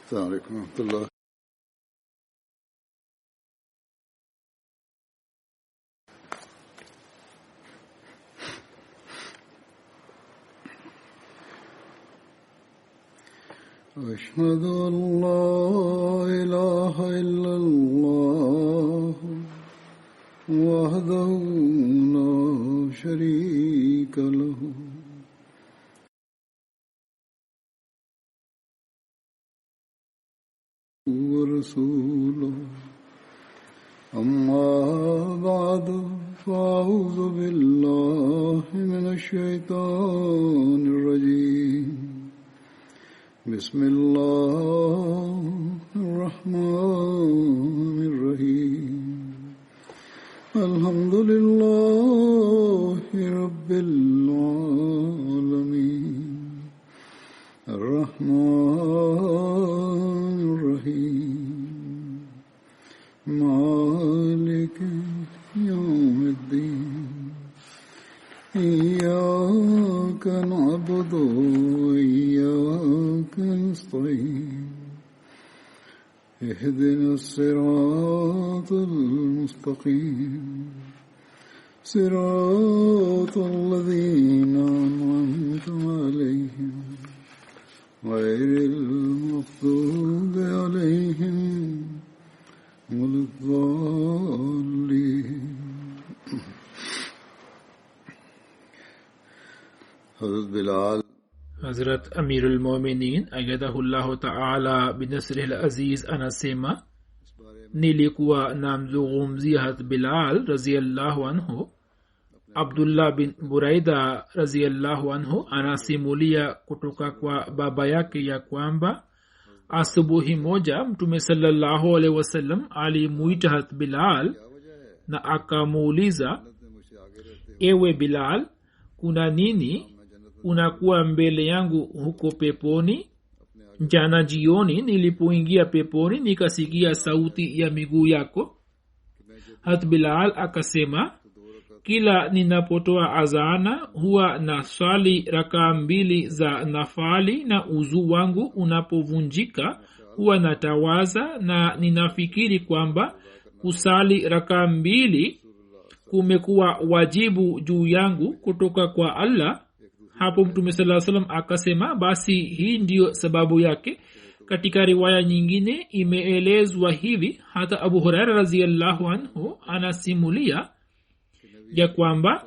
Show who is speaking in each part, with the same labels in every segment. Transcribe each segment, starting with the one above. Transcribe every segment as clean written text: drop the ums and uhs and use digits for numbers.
Speaker 1: السلام عليكم ورحمة الله. أشهد أن لا إله إلا الله وحده لا شريك له ورسوله أما بعد فأعوذ بالله من الشيطان الرجيم بسم الله الرحمن الرحيم الحمد لله رب العالمين الرحمن الرحيم مالك يوم الدين إياك نعبد وإياك نستعين اهدنا الصراط المستقيم صراط الذين أنعمت عليهم غير المغضوب عليهم ولا الضالين. حضرت بلال
Speaker 2: Hazrat Amirul Mu'minin ayyadahullahu ta'ala binasrihil aziz anasema, nilikuwa namzungumzia Hazrat Bilal radhiyallahu anhu. Abdullah bin Buraida radhiyallahu anhu anasimulia kutoka kwa baba yake ya kwamba asubuhi moja Mtume sallallahu alaihi wasallam alimuita Hazrat Bilal na akamuuliza, ewe Bilal, kuna nini unakuwa mbele yangu huko peponi? Jana jioni nilipoingia peponi nikasikia sauti ya miguu yako. Hazrat Bilal akasema, kila ninapotoa azana huwa na swali rakaa 2 za nafali, na uzu wangu unapovunjika huwa natawaza na ninafikiri kwamba kusali rakaa 2 kumekuwa wajibu juu yangu kutoka kwa Allah. Hapo Mtume sallallahu alaihi wasallam akasema, basi hii ndiyo sababu yake. Katika riwaya nyingine imeelezwa hivi, hata Abu Hurairah radhiyallahu anhu anasimulia ya kwamba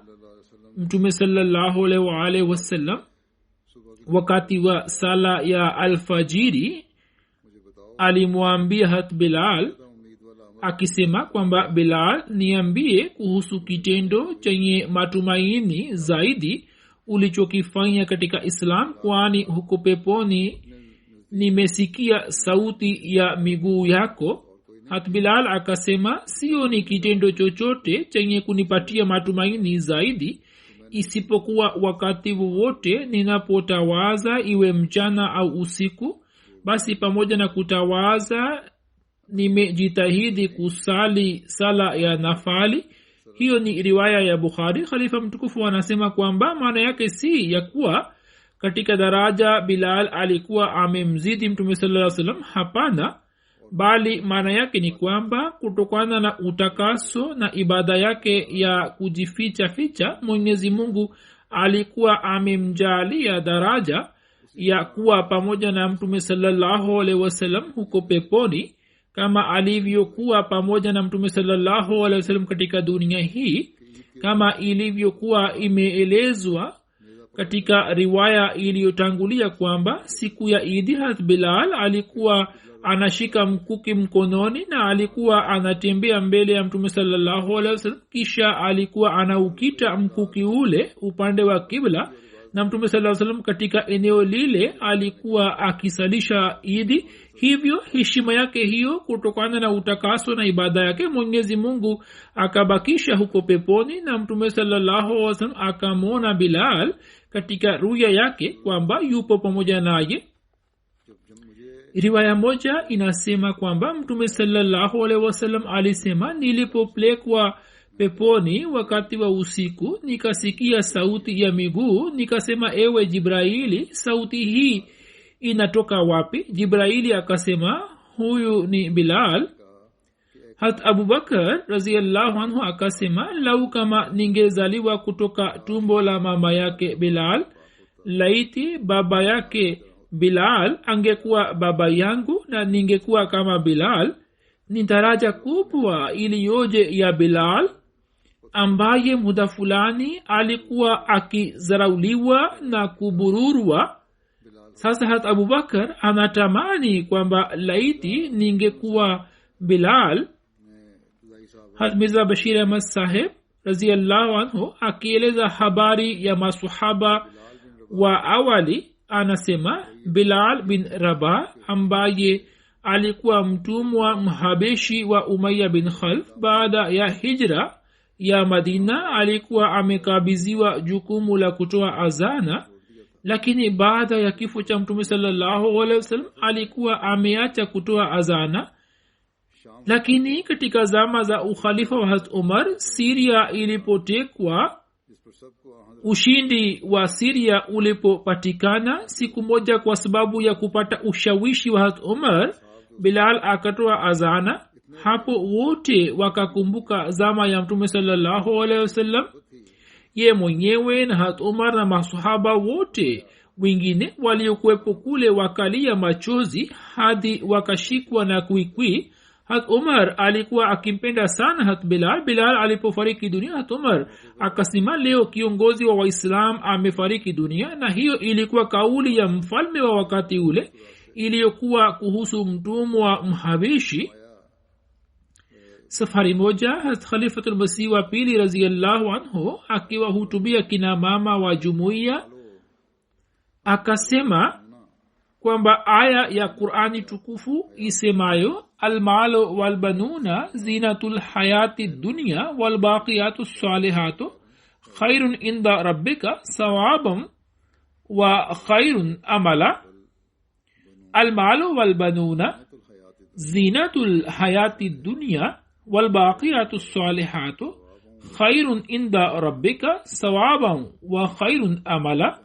Speaker 2: Mtume sallallahu alaihi wasallam wakati wa sala ya alfajiri alimwambia Hazrat Bilal akisema kwamba, Bilal, niambie kuhusu kitendo chenye matumaini zaidi ulichokifanya katika Islam, kwani huko peponi nimesikia sauti ya miguu yako. Hazrat Bilal akasema, sio ni kitendo chochote chenye kunipatia matumaini zaidi isipokuwa wakati wowote ninapotawaza, iwe mchana au usiku, basi pamoja na kutawaza nimejitahidi kusali sala ya nafali. Hiyo ni riwaya ya Bukhari. Khalifa mtukufu anasema kwamba maana yake si ya kuwa katika daraja Bilal alikuwa amemzidi Mtume sallallahu alaihi wasallam, hapana, bali maana yake ni kwamba kutokana na utakaso na ibada yake ya kujificha ficha, Mwenyezi Mungu alikuwa amemjalia daraja ya kuwa pamoja na Mtume sallallahu alaihi wasallam huko peponi, kama alivyokuwa pamoja na Mtume sallallahu alaihi wasallam katika dunia hii, kama ilivyokuwa imeelezwa katika riwaya iliyotangulia kwamba siku ya Idi Hazrat Bilal alikuwa anashika mkuki mkononi na alikuwa anatembea mbele ya Mtume sallallahu alaihi wasallam, kisha alikuwa anaukita mkuki ule upande wa kibla, na Mtume sallallahu alaihi wasallam katika eneo lile alikuwa akisalisha Idi. Hivyo heshima yake hiyo, kutokana na utakaso na ibada yake, Mwenyezi Mungu akabakisha huko peponi, na Mtume sallallahu alaihi wasallam akamwona Bilal katika ruya yake kwamba yupo pamoja naye. Riwaya moja inasema kwamba Mtume sallallahu alaihi wasallam alisema, nilipopelekwa peponi wakati wa usiku nikasikia sauti ya miguu, nikasema, ewe Jibraili, sauti hii inatoka wapi? Jibraili akasema huyu ni Bilal. Hat Abubakar radhiyallahu anhu akasema lau kama ningezaliwa kutoka tumbo la mama yake Bilal, laiti baba yake Bilal angekuwa baba yangu na ningekuwa kama Bilal. Ni daraja kubwa iliyoje ya Bilal ambaye muda fulani alikuwa akizarauliwa na kubururwa. Sasa hat Abubakar anatamani kwamba laiti ningekuwa Bilal. Hat Mirza Bashir Ahmad Saheb radhiyallahu anhu akieleza habari ya masahaba wa awali anasema Bilal bin Rabah ambaye alikuwa mtumwa mhabeshi wa Umayya bin Khalf, baada ya hijra ya Madina alikuwa amekabidhiwa jukumu la kutoa azana, lakini baada ya kifo cha Mtume sallallahu alaihi wasallam alikuwa ameacha kutoa azana. Lakini katika zama za ukhalifa wa Hazrat Umar, Syria ilipotekwa, ushindi wa Syria ulipopatikana, siku moja kwa sababu ya kupata ushawishi wa Hazrat Umar, Bilal akatoa azana. Hapo wote wakakumbuka zama ya Mtume sallallahu alaihi wasallam. Ye mwenyewe na Hazrat Umar na masahaba wote wengine waliokuwepo kule wakalia machozi hadi wakashikwa na kwikwi. Hazrat Umar alikuwa akimpenda sana Hazrat Bilal. Bilal alipofariki dunia, Hazrat Umar akasema leo kiongozi wa Waislamu amefariki dunia, na hiyo ilikuwa kauli ya mfalme wa wakati ule iliyokuwa kuhusu mtumwa mhabishi. Safari moja Hazrat Khalifatul Masih wa pili radhiyallahu anhu akiwa hutubia kina mama wa jumuiya akasema kwamba aya ya Qur'ani tukufu isemayo almalu walbanuna zinatul hayati dunya walbaqiyatu salihatu khairun inda rabbika sawaban wa khairun amala. Almalu walbanuna zinatul hayati dunya walbaqiyatu salihatu khairun inda rabbika sawaban wa khairun amala.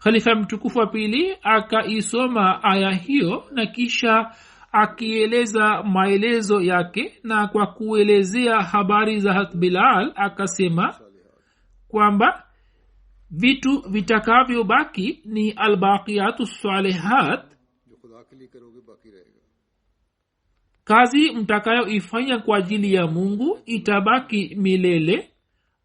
Speaker 2: Khalifa mtukufu wa pili akaisoma aya hiyo na kisha akieleza maelezo yake, na kwa kuelezea habari za Hazrat Bilal akasema kwamba vitu vitakavyobaki ni albaqiyatu salihat, kazi mtakayoifanya kwa ajili ya Mungu itabaki milele.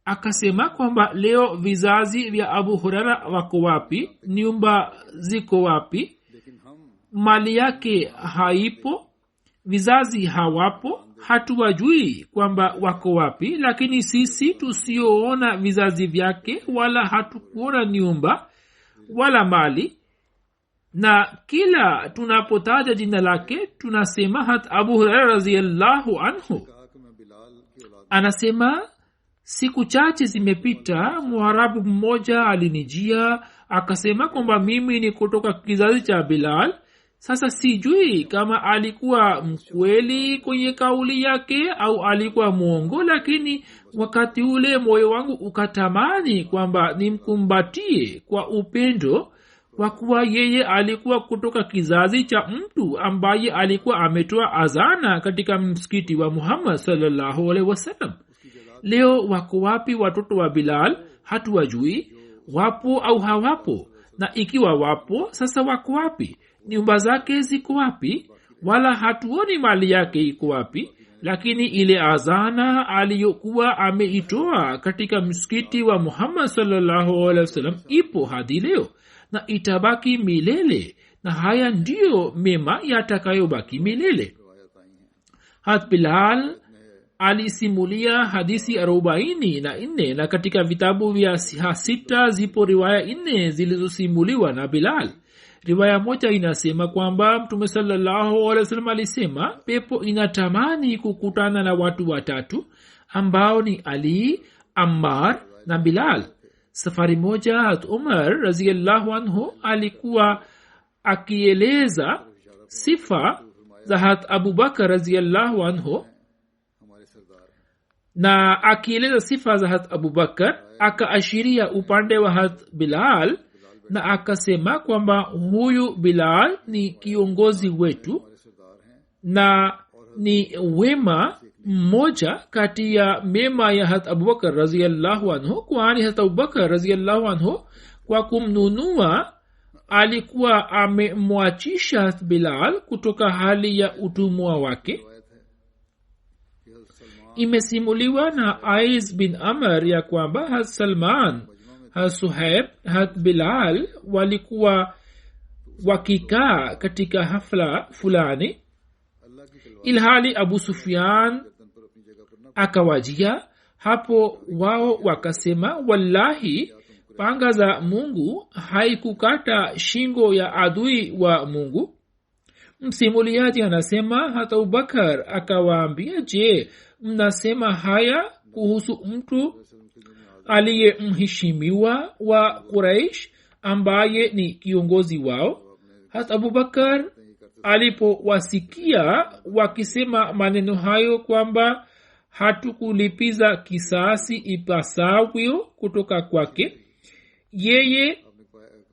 Speaker 2: Akasema kwamba leo vizazi vya Abu Huraira wako wapi? Nyumba ziko wapi? Mali yake haipo, vizazi hawapo, hatuwajui kwamba wako wapi. Lakini sisi tusioona vizazi vyake wala hatukuona nyumba wala mali, na kila tunapotaja jina lake tunasema hat Abu Huraira radhiyallahu anhu anasema siku chache zimepita, Mwarabu mmoja alinijia akasema kwamba mimi ni kutoka kizazi cha Bilal. Sasa sijui kama alikuwa mkweli kwenye kauli yake au alikuwa mwongo, lakini wakati ule moyo wangu ukatamani kwamba nimkumbatie kwa upendo, kwa kuwa yeye alikuwa kutoka kizazi cha mtu ambaye alikuwa ametoa azana katika msikiti wa Muhammad sallallahu alaihi wasallam. Leo wako wapi watoto wa Bilal? Hatuwajui, wapo au hawapo, na ikiwa wapo sasa wako wapi? Nyumba zake ziko wapi? Wala hatuoni mali yake iko wapi. Lakini ile azana aliyokuwa ameitoa katika msikiti wa Muhammad sallallahu alaihi wasallam ipo hadi leo na itabaki milele, na haya ndiyo mema yatakayobaki milele. Hazrat Bilal alisimulia hadithi 44 na katika vitabu vya sita zipo riwaya 4 zilizosimuliwa na Bilal. Riwaya moja inasema kwamba Mtume sallallahu alaihi wasallam alisema pepo inatamani kukutana na watu watatu ambao ni Ali, Ammar na Bilal. Safari moja Hazrat Umar radhiyallahu anhu alikuwa akieleza sifa za Hazrat Abu Bakar radhiyallahu anhu, na akieleza sifa za Hazrat Abu Bakar akaashiria upande wa Hazrat Bilal na akasema kwamba huyu Bilal ni kiongozi wetu na ni wema mmoja kati ya mema ya Hazrat Abubakar radhiyallahu anhu, kwani Hazrat Abubakar radhiyallahu anhu kwa kumnunua alikuwa amemwachisha Bilal kutoka hali ya utumwa wake. Imesimuliwa na Aiz bin Amr ya kwamba Hazrat Salman, Hazrat Suhaib, Hazrat Bilal walikuwa wakikaa katika hafla fulani, ilhali Abu Sufyan akawajia. Hapo wao wakasema, wallahi panga za Mungu haikukata shingo ya adui wa Mungu. Msimuliaji anasema hata Abubakar akawaambia, je, mnasema haya kuhusu mtu aliyemheshimiwa wa Quraish ambaye ni kiongozi wao? Hata Abubakar alipowasikia wakisema maneno hayo kwamba hatukulipiza kisasi ipasavyo kutoka kwake, yeye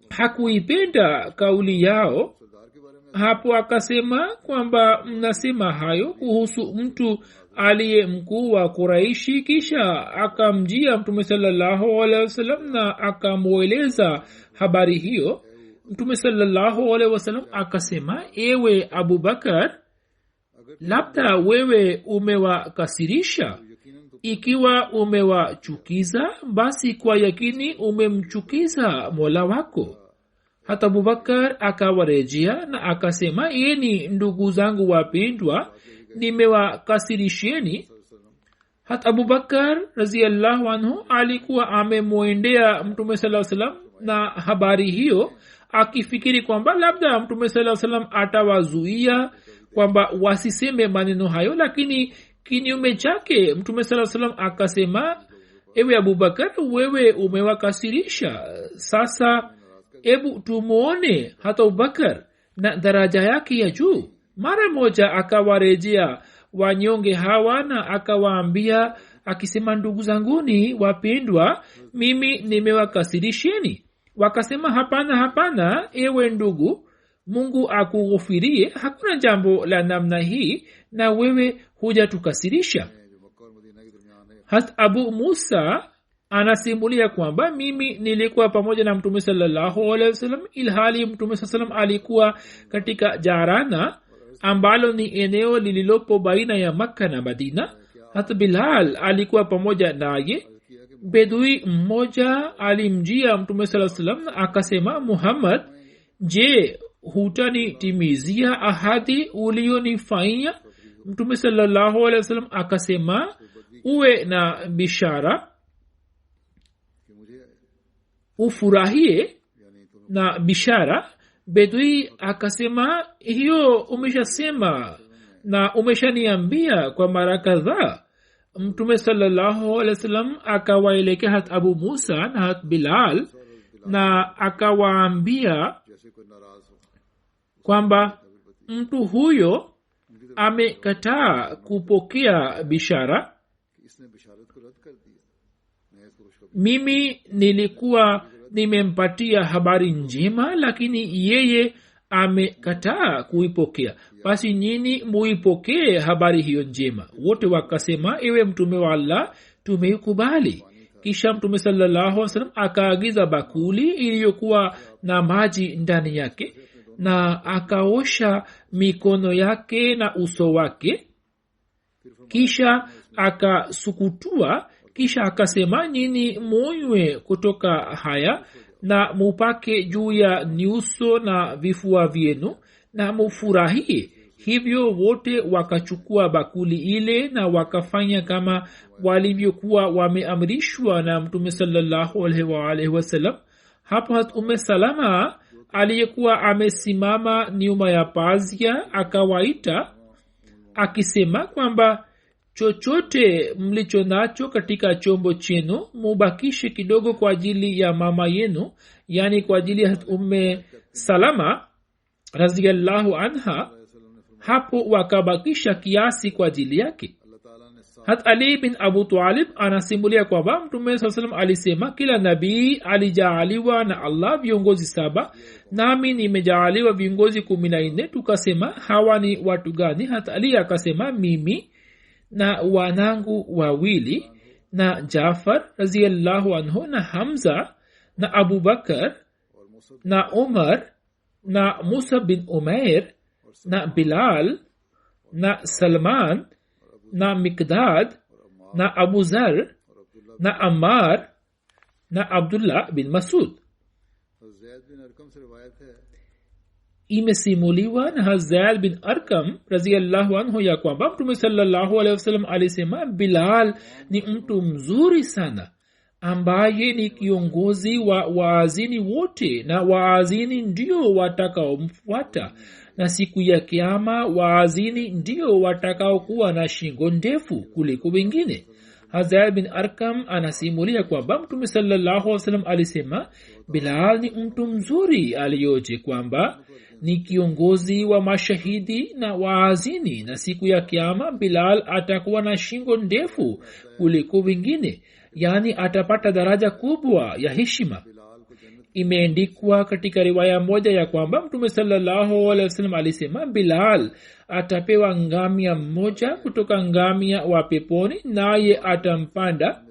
Speaker 2: hakuipenda kauli yao. Hapo akasema kwamba mnasema hayo kuhusu mtu aliye mkuu wa Quraishi. Kisha akamjia Mtume sallallahu alaihi wasallam na akamweleza habari hiyo. Mtume sallallahu alaihi wasallam akasema, ewe Abubakar, labda wewe umewakasirisha. Ikiwa umewachukiza, basi kwa yakini umemchukiza Mola wako. Hata Abubakar akawarejea na akasema, yeni ndugu zangu wapendwa, nimewakasirisheni. Hata Abubakar radhiyallahu anhu alikuwa amemwendea Mtume sallallahu alaihi wasallam na habari hiyo, akifikiri kwamba labda Mtume sallallahu alaihi wasallam atawazuia kwamba wasiseme maneno hayo, lakini kinyume chake Mtume sallallahu alaihi wasallam akasema, ewe Abubakar, wewe umewakasirisha. Sasa ebu tumuone hata Abubakar na daraja yake ya juu. Mara moja akawarejea wanyonge hawa na akawaambia akisema, ndugu zanguni wapendwa, mimi nimewakasirisheni. Wakasema, hapana hapana, ewe ndugu, Mungu akughufirie, hakuna jambo la namna hii na wewe hujatukasirisha. Hat Abu Musa anasimulia kwamba mimi nilikuwa pamoja na Mtume sallallahu alaihi wasallam, ilhali Mtume sallallahu alaihi wasallam alikuwa katika Jarana ambalo ni eneo lililopo baina ya Makka na Madina. Hata Bilal alikuwa pamoja naye. Bedui mmoja alimjia Mtume sallallahu alaihi wasallam akasema, Muhammad, je, hutanitimizia ahadi uliyonifanyia? Mtume sallallahu alaihi wasallam akasema, uwe na bishara, ufurahie na bishara. Bedui akasema, hiyo umeshasema na umeshaniambia kwa mara kadhaa. Mtume sallallahu alaihi wasallam akawaelekea hat Abu Musa na hat Bilal na akawaambia kwamba mtu huyo amekataa kupokea bishara. Mimi nilikuwa nimempatia habari njema, lakini yeye amekataa kuipokea. Basi nyinyi muipokee habari hiyo njema. Wote wakasema, ewe mtume wa Allah, tumeikubali. Kisha Mtume sallallahu alaihi wasallam akaagiza bakuli iliyokuwa na maji ndani yake na akaosha mikono yake na uso wake. Kisha akasukutua. Kisha akasema, nyinyi munywe kutoka haya na mupake juu ya nyuso na vifua vyenu na mufurahie. Hivyo wote wakachukua bakuli ile na wakafanya kama walivyokuwa wameamrishwa na Mtume sallallahu alaihi wasallam. Hapo Umm Salama aliyekuwa amesimama nyuma ya pazia akawaita akisema kwamba chochote mlicho nacho katika chombo chenu mubakishe kidogo kwa ajili ya mama yenu, yani kwa ajili ya Umm Salama radhiyallahu anha. Hapo wakabakisha kiasi kwa ajili yake. hat ali bin abu talib anasimulia kwamba mtume saa salam alisema kila nabii alijaaliwa na allah viongozi 7 nami nimejaaliwa viongozi 14. tukasema hawa ni watu gani? hat ali akasema mimi na wanangu 2 na Jafar radhiyallahu anhu na Hamza na Abu Bakar na Umar na Musa bin Umair na Bilal na Salman na Miqdad na Abu Zar na Ammar na Abdullah bin Masud. Imesimuliwa na Hazrat bin Arkam radhiyallahu anhu ya kwamba Mtume sallallahu alaihi wasallam alisema Bilal ni mtu mzuri sana ambaye ni kiongozi wa waazini wote na waazini ndio watakaomfuata na siku ya kiyama waazini ndio watakaokuwa na shingo ndefu kuliko wengine. Hazrat bin Arkam anasimulia kwamba Mtume sallallahu alaihi wasallam alisema Bilal ni mtu mzuri aliyoje kwamba ni kiongozi wa mashahidi na waazini na siku ya kiyama Bilal atakuwa na shingo ndefu kuliko wengine, yani atapata daraja kubwa ya heshima. Imeandikwa katika riwaya moja ya kwamba Mtume sallallahu alaihi wasallam alisema Bilal atapewa ngamia mmoja kutoka ngamia wa peponi naye atampanda.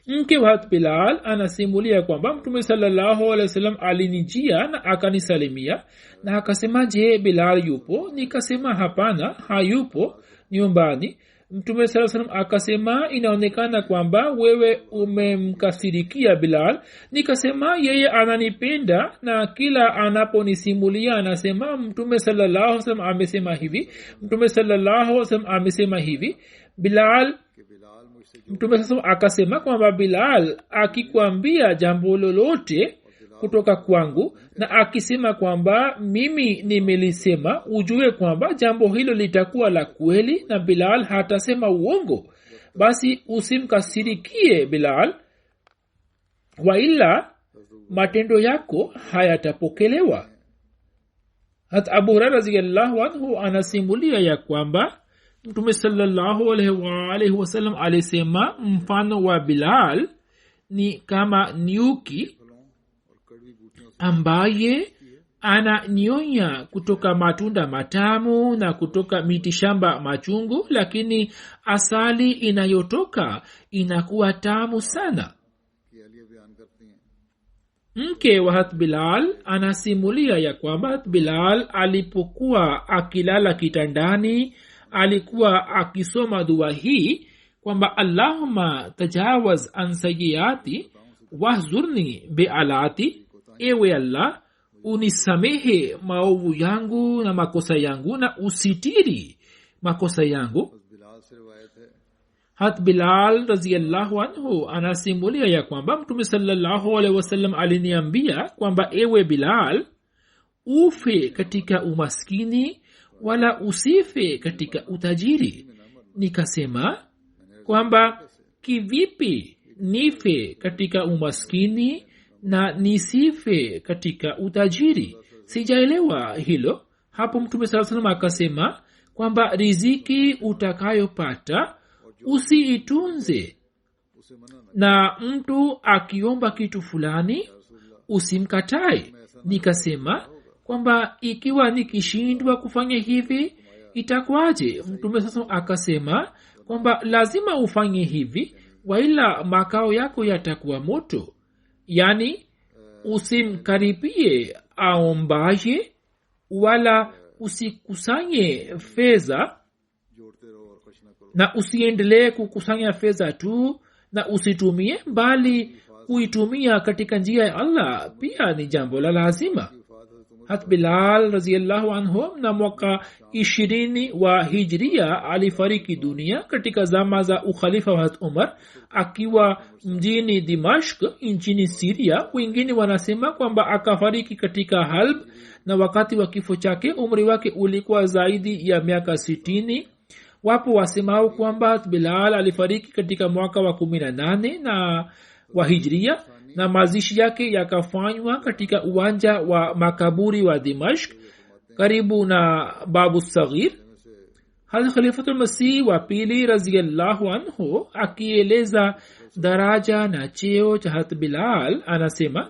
Speaker 2: Mke wa Bilal anasimulia kwamba Mtume sallallahu alaihi wasallam alinijia na akanisalimia na akasema je, Bilal yupo? Nikasema hapana, hayupo nyumbani. Mtume sallallahu alaihi wasallam akasema inaonekana kwamba wewe umemkasirikia Bilal. Nikasema yeye ananipenda na kila anaponisimulia anasema Mtume sallallahu alaihi wasallam amesema hivi, Mtume sallallahu alaihi wasallam amesema hivi. Bilal Mtume sasa akasema kwamba Bilal akikwambia jambo lolote kutoka kwangu na akisema kwamba mimi nimelisema, ujue kwamba jambo hilo litakuwa la kweli na Bilal hatasema uongo. Basi usimkasirikie Bilal, waila matendo yako hayatapokelewa. Hata Abu Hurairah radhiyallahu anhu anasimulia ya kwamba Mtume sallallahu alaihi wasallam alisema mfano wa Bilal ni kama nyuki ambaye ananyonya kutoka matunda matamu na kutoka mitishamba machungu, lakini asali inayotoka inakuwa tamu sana. Mke wa Bilal anasimulia ya kwamba Bilal alipokuwa akilala kitandani alikuwa akisoma dua hii kwamba Allahumma tajawaz an sayyiati wahzurni bi'alati, ewe Allah unisamehe maovu yangu na makosa yangu na usitiri makosa yangu. Hat Bilal radhiyallahu anhu anasimulia ya kwamba Mtume sallallahu alaihi wasallam aliniambia kwamba ewe Bilal ufe katika umaskini wala usife katika utajiri. Nikasema kwamba kivipi nife katika umaskini na nisife katika utajiri? Sijaelewa hilo. Hapo Mtume sallallahu alaihi wasallam akasema kwamba riziki utakayopata usiitunze, na mtu akiomba kitu fulani usimkatae. Nikasema kwamba ikiwa nikishindwa kufanya hivi itakuwaje? Mtume sasa akasema kwamba lazima ufanye hivi, waila makao yako yatakuwa moto. Yani usimkaribie aombaye wala usikusanye fedha, na usiendelee kukusanya fedha tu na usitumie, bali kuitumia katika njia ya Allah pia ni jambo la lazima. Hat Bilal radhiyallahu anhu na mwaka 20 wa hijria alifariki dunia katika zama za ukhalifa wa Umar akiwa mjini Dimashq nchini Syria. Wengine wanasema kwamba akafariki katika Halb, na wakati wa kifo chake umri wake ulikuwa zaidi ya miaka 60. Wapo wasemao kwamba Bilal alifariki katika mwaka wa 18 na wa hijria, na mazishi yake yakafanywa katika uwanja wa makaburi wa Dimashq karibu na Babu Saghir. Hazrat Khalifatul Masih wa pili radhiyallahu anhu akieleza daraja na cheo cha Hazrat Bilal anasema,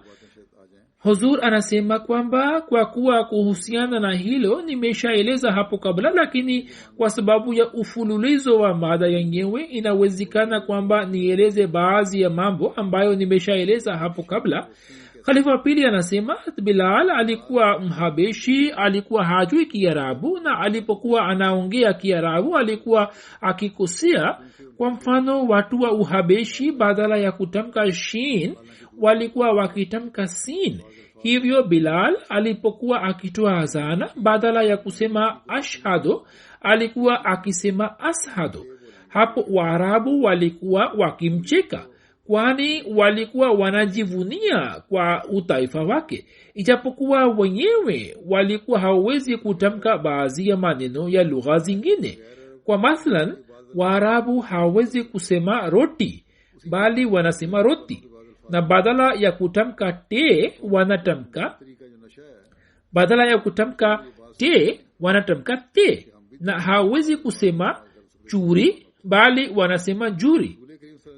Speaker 2: Huzur anasema kwamba kwa kuwa kuhusiana na hilo nimeshaeleza hapo kabla, lakini kwa sababu ya ufululizo wa mada yenyewe inawezekana kwamba nieleze baadhi ya mambo ambayo nimeshaeleza hapo kabla. Khalifa wa pili anasema Bilal alikuwa Mhabeshi, alikuwa hajui Kiarabu, na alipokuwa anaongea Kiarabu alikuwa akikosea. Kwa mfano, watu wa Uhabeshi badala ya kutamka shin walikuwa wakitamka sin. Hivyo Bilal alipokuwa akitoa azana badala ya kusema ashhadu alikuwa akisema ashhadu. Hapo Waarabu walikuwa wakimcheka, kwani walikuwa wanajivunia kwa utaifa wake, ijapokuwa wenyewe walikuwa hawezi kutamka baadhi ya maneno ya lugha zingine. Kwa mathalan, Waarabu hawezi kusema roti bali wanasema roti, na badala ya kutamka te wanatamka te, na hawezi kusema churi bali wanasema juri.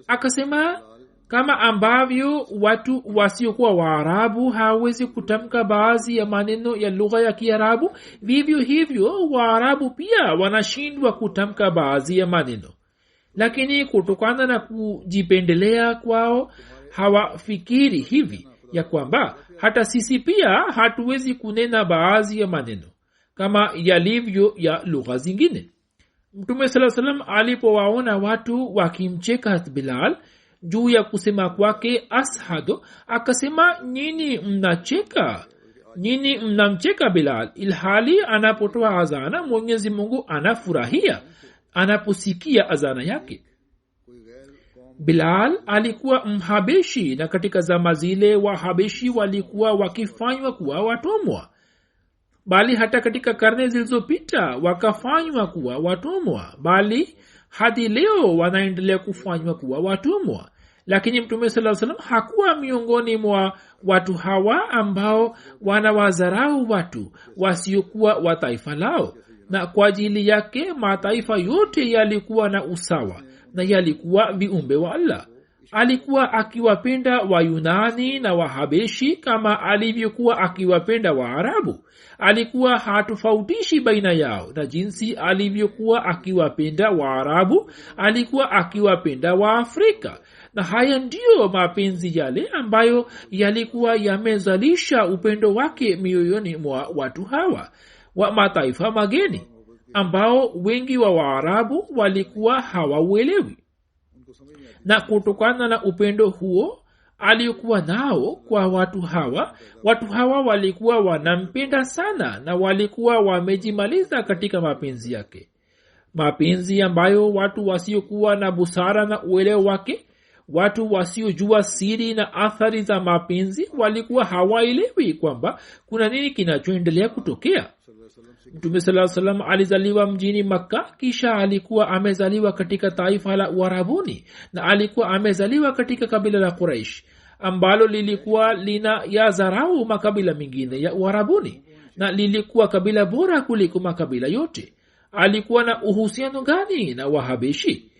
Speaker 2: Akasema kama ambavyo watu wasiokuwa Waarabu hawezi kutamka baadhi ya maneno ya lugha ya Kiarabu, vivyo hivyo Waarabu pia wanashindwa kutamka baadhi ya maneno. Lakini kutokana na kujipendelea kwao hawafikiri hivi ya kwamba hata sisi pia hatuwezi kunena baadhi ya maneno kama yalivyo ya lugha zingine. Mtume sallallahu alaihi wasallam alipowaona watu wakimcheka Bilal juu ya kusema kwake ashadu, akasema nyinyi mnamcheka Bilal, ilhali anapotoa azana Mwenyezi Mungu anafurahia anaposikia azana yake. Bilal alikuwa Mhabeshi, na katika zama zile Wahabeshi walikuwa wakifanywa kuwa watumwa, bali hata katika karne zilizopita wakafanywa kuwa watumwa, bali hadi leo wanaendelea kufanywa kuwa watumwa. Lakini Mtume sallallahu alaihi wasallam hakuwa miongoni mwa watu hawa ambao wanawazarau watu wasiokuwa wa taifa lao, na kwa ajili yake mataifa yote yalikuwa na usawa na yalikuwa viumbe wa Allah. Alikuwa akiwapenda Wayunani na Wahabeshi kama alivyokuwa akiwapenda Waarabu. Alikuwa hatofautishi baina yao, na jinsi alivyokuwa akiwapenda Waarabu alikuwa akiwapenda Waafrika. Na haya ndiyo mapenzi yale ambayo yalikuwa yamezalisha upendo wake mioyoni mwa watu hawa wa mataifa mageni, ambao wengi wa Waarabu walikuwa hawauelewi. Na kutokana na upendo huo aliokuwa nao kwa watu hawa walikuwa wanampenda sana, na walikuwa wamejimaliza katika mapenzi yake, mapenzi ambayo watu wasiokuwa na busara na uelewa wake, watu wasiojua siri na athari za mapenzi, walikuwa hawaelewi kwamba kuna nini kinachoendelea kutokea. Mtume sallallahu alaihi wasallam alizaliwa mjini Makka, kisha alikuwa amezaliwa katika taifa la Uarabuni, na alikuwa amezaliwa katika kabila la Quraish ambalo lilikuwa lina yazarau makabila mengine ya Uarabuni, na lilikuwa kabila bora kuliko makabila yote. Alikuwa na uhusiano gani na Wahabeshi?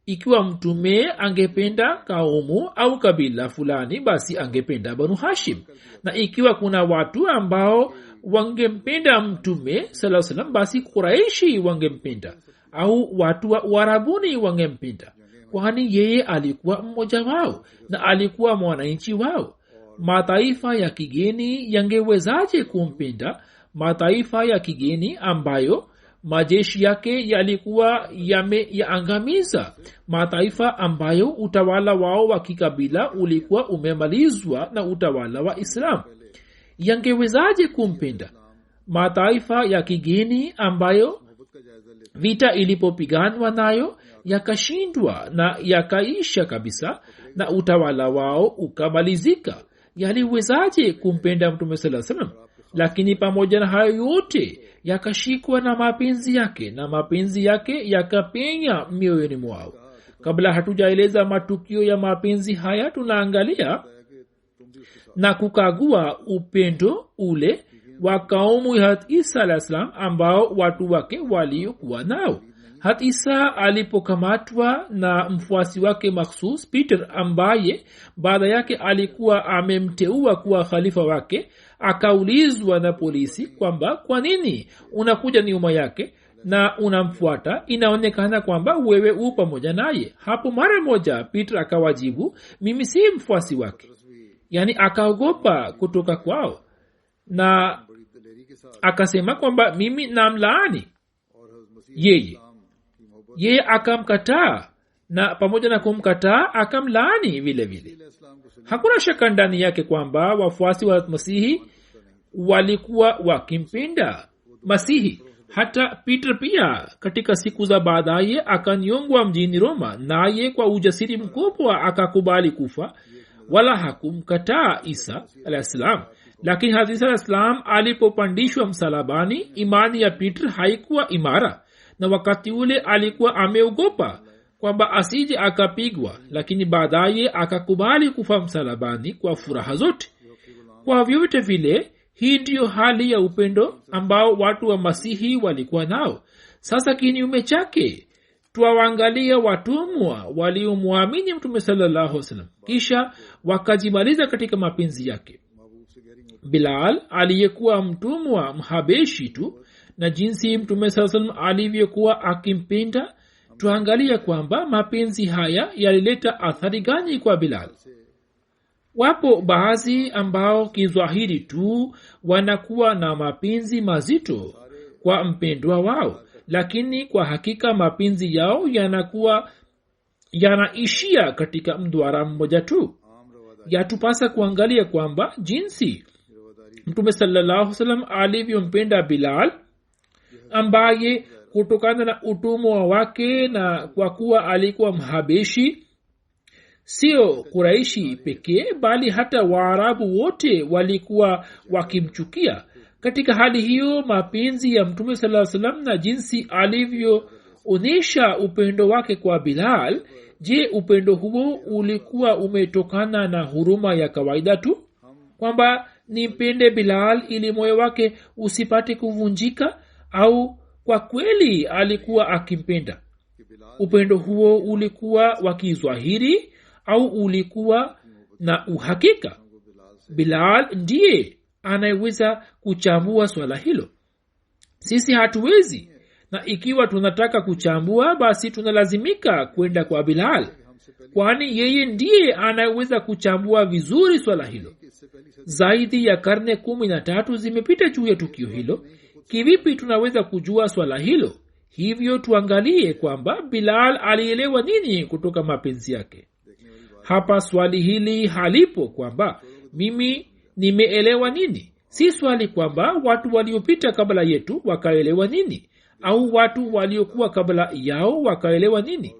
Speaker 2: Ikiwa mtume angependa kaumu au kabila fulani, basi angependa Banu Hashim, na ikiwa kuna watu ambao wangempenda mtume sallallahu alaihi wasallam, basi Quraishi wangempenda au watu wa Uarabuni wangempenda, kwani yeye alikuwa mmoja wao na alikuwa mwananchi wao. Mataifa ya kigeni yangewezaje kumpenda? Mataifa ya kigeni ambayo majeshi yake yalikuwa yameangamiza, mataifa ambayo utawala wao wa kikabila ulikuwa umemalizwa na utawala wa Islam, yangewezaje kumpenda? Mataifa ya kigeni ambayo vita ilipopiganwa nayo yakashindwa na yakaisha kabisa na utawala wao ukamalizika, yaliwezaje kumpenda Mtume sallallahu alaihi wasallam? Lakini pamoja na hayo yote yakashikwa na mapenzi yake, na mapenzi yake yakapenya mioyoni mwao. Kabla hatujaeleza matukio ya mapenzi haya, tunaangalia na kukagua upendo ule wa kaumu ya Isa alayhi salam ambao watu wake waliokuwa nao. hat isa alipokamatwa na mfuasi wake makhsus Peter ambaye baada yake alikuwa amemteua kuwa khalifa wake, akaulizwa na polisi kwamba kwa nini unakuja nyuma yake na unamfuata, inaonekana kwamba wewe u pamoja naye. Hapo mara moja Peter akawajibu, mimi si mfuasi wake, yani akaogopa kutoka kwao na akasema kwamba mimi namlaani yeye akamkataa, na pamoja na kumkataa akamlaani vile vile. Hakuna shaka ndani yake kwamba wafuasi wa Masihi walikuwa wakimpinda Masihi. Hata Peter pia katika siku za baadaye akanyongwa mjini Roma, naye kwa ujasiri mkubwa akakubali kufa, wala hakumkataa Isa alayhisalam. Lakini Hazrat Isa alayhisalam alipopandishwa msalabani, imani ya Peter haikuwa imara, na wakati ule alikuwa ameogopa kwamba asije akapigwa, lakini baadaye akakubali kufa msalabani kwa furaha zote. Kwa vyote vile, hii ndiyo hali ya upendo ambao watu wa Masihi walikuwa nao. Sasa kinyume chake, tuwaangalia watumwa waliomwamini Mtume sallallahu alaihi wasallam kisha wakajimaliza katika mapenzi yake. Bilal aliyekuwa mtumwa Mhabeshi tu, na jinsi Mtume sallallahu alaihi wasallam alivyokuwa akimpenda, tuangalia kwamba mapenzi haya yalileta athari gani kwa Bilal. Wapo baadhi ambao kizahiri tu wanakuwa na mapenzi mazito kwa mpendwa wao, lakini kwa hakika mapenzi yao yanaishia katika mduara mmoja tu. Yatupasa kuangalia kwamba jinsi Mtume sallallahu alaihi wasallam alivyompenda Bilal, ambaye kutokana na utumwa wake na kwa kuwa alikuwa Mhabeshi, sio Quraishi pekee bali hata Waarabu wote walikuwa wakimchukia. Katika hali hiyo, mapenzi ya Mtume sallallahu alaihi wasallam na jinsi alivyoonyesha upendo wake kwa Bilal, je, upendo huo ulikuwa umetokana na huruma ya kawaida tu, kwamba nimpende Bilal ili moyo wake usipate kuvunjika, au kwa kweli alikuwa akimpenda? Upendo huo ulikuwa wa kizahiri au ulikuwa na uhakika? Bilal ndiye anayeweza kuchambua swala hilo. Sisi hatuwezi, na ikiwa tunataka kuchambua, basi tunalazimika kwenda kwa Bilal, kwani yeye ndiye anayeweza kuchambua vizuri swala hilo. Zaidi ya karne 13 zimepita juu ya tukio hilo. Kivipi tunaweza kujua swala hilo? Hivyo tuangalie kwamba Bilal alielewa nini kutoka mapenzi yake. Hapa swali hili halipo kwamba mimi nimeelewa nini. Si swali kwamba watu waliopita kabla yetu wakaelewa nini, au watu waliokuwa kabla yao wakaelewa nini.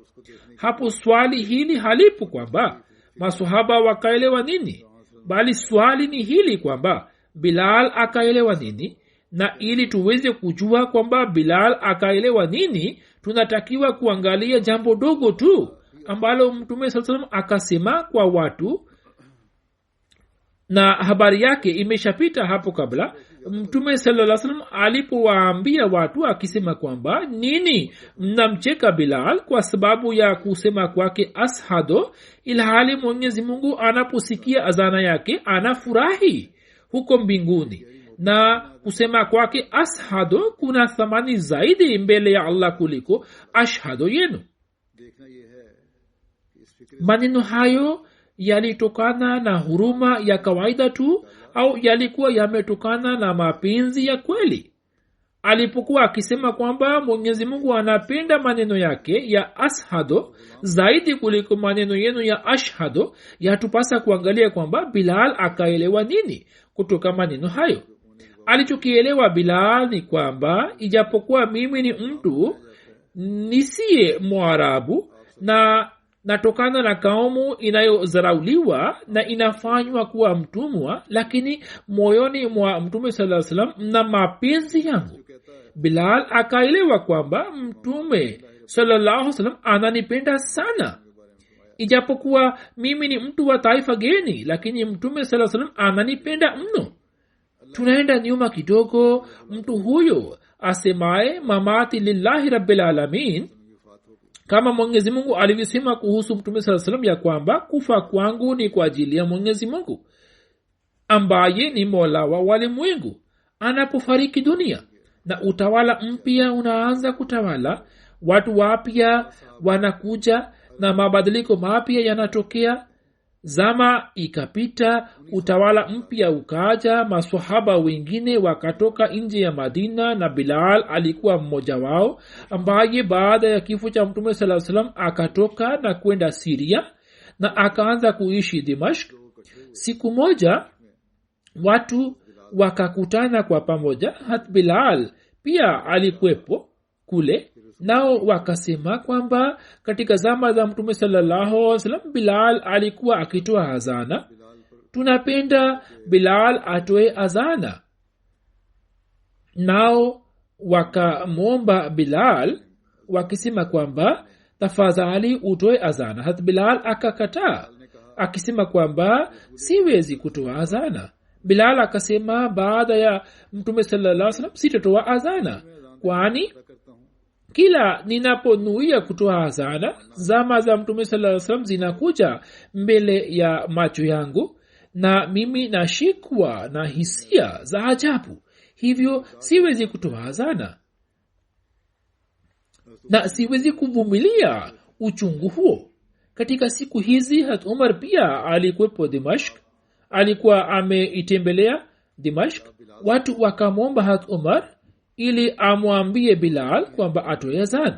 Speaker 2: Hapo swali hili halipo kwamba maswahaba wakaelewa nini, bali swali ni hili kwamba Bilal akaelewa nini. Na ili tuweze kujua kwamba Bilal akaelewa nini, tunatakiwa kuangalia jambo dogo tu ambalo Mtume sallallahu alaihi wasallam akasema kwa watu, na habari yake imeshapita hapo kabla. Mtume sallallahu alaihi wasallam alipowaambia watu akisema kwamba nini mnamcheka Bilal kwa sababu ya kusema kwake ashado, ilhali Mwenyezi Mungu anaposikia azana yake anafurahi huko mbinguni, na kusema kwake ashado kuna thamani zaidi mbele ya Allah kuliko ashhadu yenu. Maneno hayo yalitokana na huruma ya kawaida tu au yalikuwa yametokana na mapenzi ya kweli? Alipokuwa akisema kwamba Mwenyezi Mungu anapenda maneno yake ya ashhadu zaidi kuliko maneno yenu ya ashhadu, yatupasa kuangalia kwamba Bilal akaelewa nini kutoka maneno hayo. Alichokielewa Bilal ni kwamba ijapokuwa mimi ni mtu nisiye Mwarabu na natokana na kaumu inayozarauliwa na inafanywa kuwa mtumwa, lakini moyoni mwa Mtume sallallahu alaihi wasallam na mapenzi yangu. Bilal akaelewa kwamba Mtume sallallahu alaihi wasallam ananipenda sana. Ijapokuwa mimi ni mtu wa taifa geni, lakini Mtume sallallahu alaihi wasallam ananipenda mno. Tunaenda nyuma kidogo. Mtu huyo asemaye mamati lillahi rabbil alamin, kama Mwenyezi Mungu alivyosema kuhusu Mtume sallallahu alaihi wasallam ya kwamba kufa kwangu ni kwa ajili ya Mwenyezi Mungu ambaye ni Mola wa walimwengu. Anapofariki dunia na utawala mpya unaanza kutawala, watu wapya wanakuja na mabadiliko mapya yanatokea. Zama ikapita, utawala mpya ukaja, maswahaba wengine wakatoka nje ya Madina na Bilal alikuwa mmoja wao, ambaye baada ya kifo cha Mtume sallallahu alaihi wasallam akatoka na kwenda Syria na akaanza kuishi Dimashq. Siku moja watu wakakutana kwa pamoja, hat Bilal pia alikuwepo kule, nao wakasema kwamba katika zama za Mtume sallallahu alaihi wasallam Bilal alikuwa akitoa azana, tunapenda Bilal atoe azana. Nao wakamwomba Bilal wakisema kwamba tafadhali utoe azana. hat Bilal akakataa akisema kwamba siwezi kutoa azana. Bilal akasema baada ya Mtume sallallahu alaihi wasallam sitatoa azana, kwani kila ninaponuia kutoa azana zama za Mtume sallallahu alaihi wasallam zinakuja mbele ya macho yangu na mimi nashikwa na hisia za ajabu, hivyo siwezi kutoa azana na siwezi kuvumilia uchungu huo. Katika siku hizi hat Umar pia alikuwepo Dimashq, alikuwa ameitembelea Dimashq. Watu wakamwomba hat Umar ili amwambie Bilal kwamba atoe azan.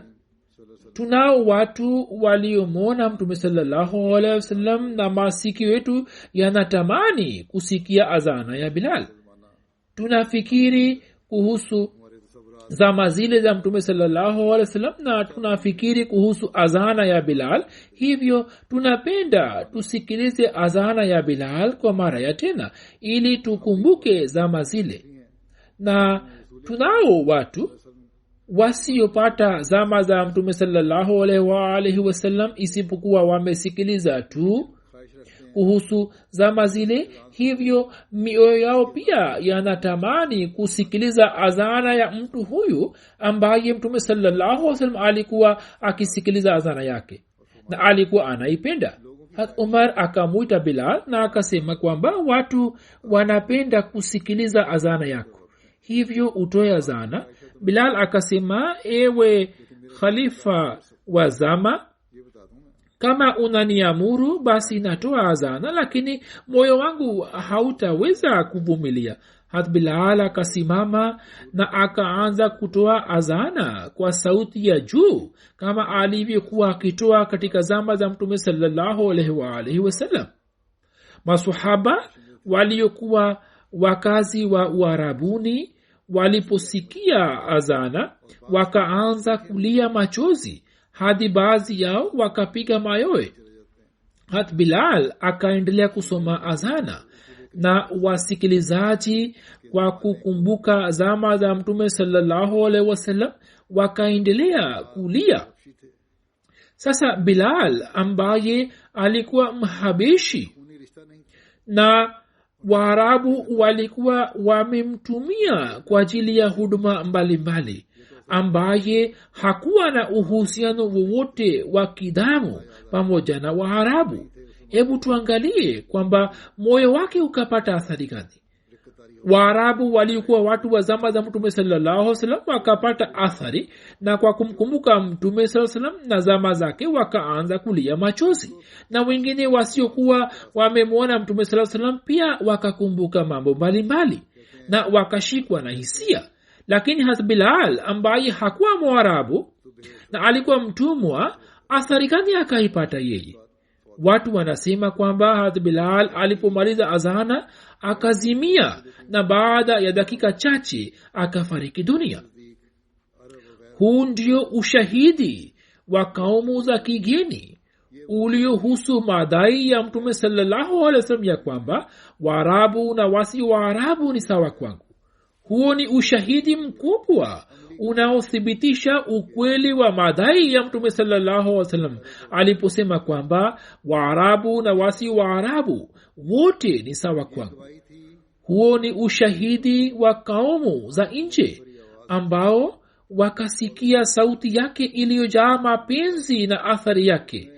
Speaker 2: Tunao watu waliomwona Mtume sallallahu alaihi wasallam na masikio yetu yanatamani kusikia azana ya Bilal. Tunafikiri kuhusu zama zile za Mtume sallallahu alaihi wasallam na tunafikiri kuhusu azana ya Bilal, hivyo tunapenda tusikilize azana ya Bilal kwa mara ya tena ili tukumbuke zama zile. Na tunao watu wasiopata zama za Mtume sallallahu alaihi wasallam isipokuwa wamesikiliza tu kuhusu zama zile, hivyo mioyo yao pia yanatamani kusikiliza azana ya mtu huyu ambaye Mtume sallallahu alaihi wasallam alikuwa akisikiliza azana yake na alikuwa anaipenda. hat Umar akamuita Bilal na akasema kwamba watu wanapenda kusikiliza azana yako, hivyo utoe azana. Bilal akasema, ewe khalifa wa zama, kama unaniamuru basi natoa azana, lakini moyo wangu hautaweza kuvumilia. hat Bilal akasimama na akaanza kutoa azana kwa sauti ya juu kama alivyokuwa akitoa katika zama za Mtume sallallahu alaihi wasallam. Maswahaba waliokuwa wakazi wa Uarabuni waliposikia azana wakaanza kulia machozi hadi baadhi yao wakapiga mayowe. hat Bilal akaendelea kusoma azana na wasikilizaji kwa kukumbuka zama za Mtume sallallahu alaihi wasallam wakaendelea kulia. Sasa Bilal ambaye alikuwa mhabeshi na Waarabu walikuwa wamemtumia kwa ajili ya huduma mbalimbali, ambaye hakuwa na uhusiano wowote wa kidamu pamoja na Waarabu. Hebu tuangalie kwamba moyo wake ukapata athari gani. Waarabu walikuwa watu wa zama za Mtume sallallahu alaihi wasallam wakapata athari, na kwa kumkumbuka Mtume sallallahu alaihi wasallam na zama zake wakaanza kulia machozi, na wengine wasiokuwa wamemwona Mtume sallallahu alaihi wasallam pia wakakumbuka mambo mbalimbali na wakashikwa na hisia. Lakini hat Bilal ambaye hakuwa Mwarabu na alikuwa mtumwa, athari gani akaipata yeye? Watu wanasema kwamba hat Bilal alipomaliza azana akazimia na baada ya dakika chache akafariki dunia. Huu ndio ushahidi wa kaumu za kigeni uliohusu madai ya Mtume sallallahu alaihi wasallam ya kwamba Waarabu na wasi Waarabu ni sawa kwangu. Huo ni ushahidi mkubwa unaothibitisha ukweli wa madai ya Mtume sallallahu alaihi wasallam aliposema kwamba Waarabu na wasi Waarabu wote ni sawa kwangu. Huo ni ushahidi wa kaumu za nje ambao wakasikia sauti yake iliyojaa mapenzi na athari yake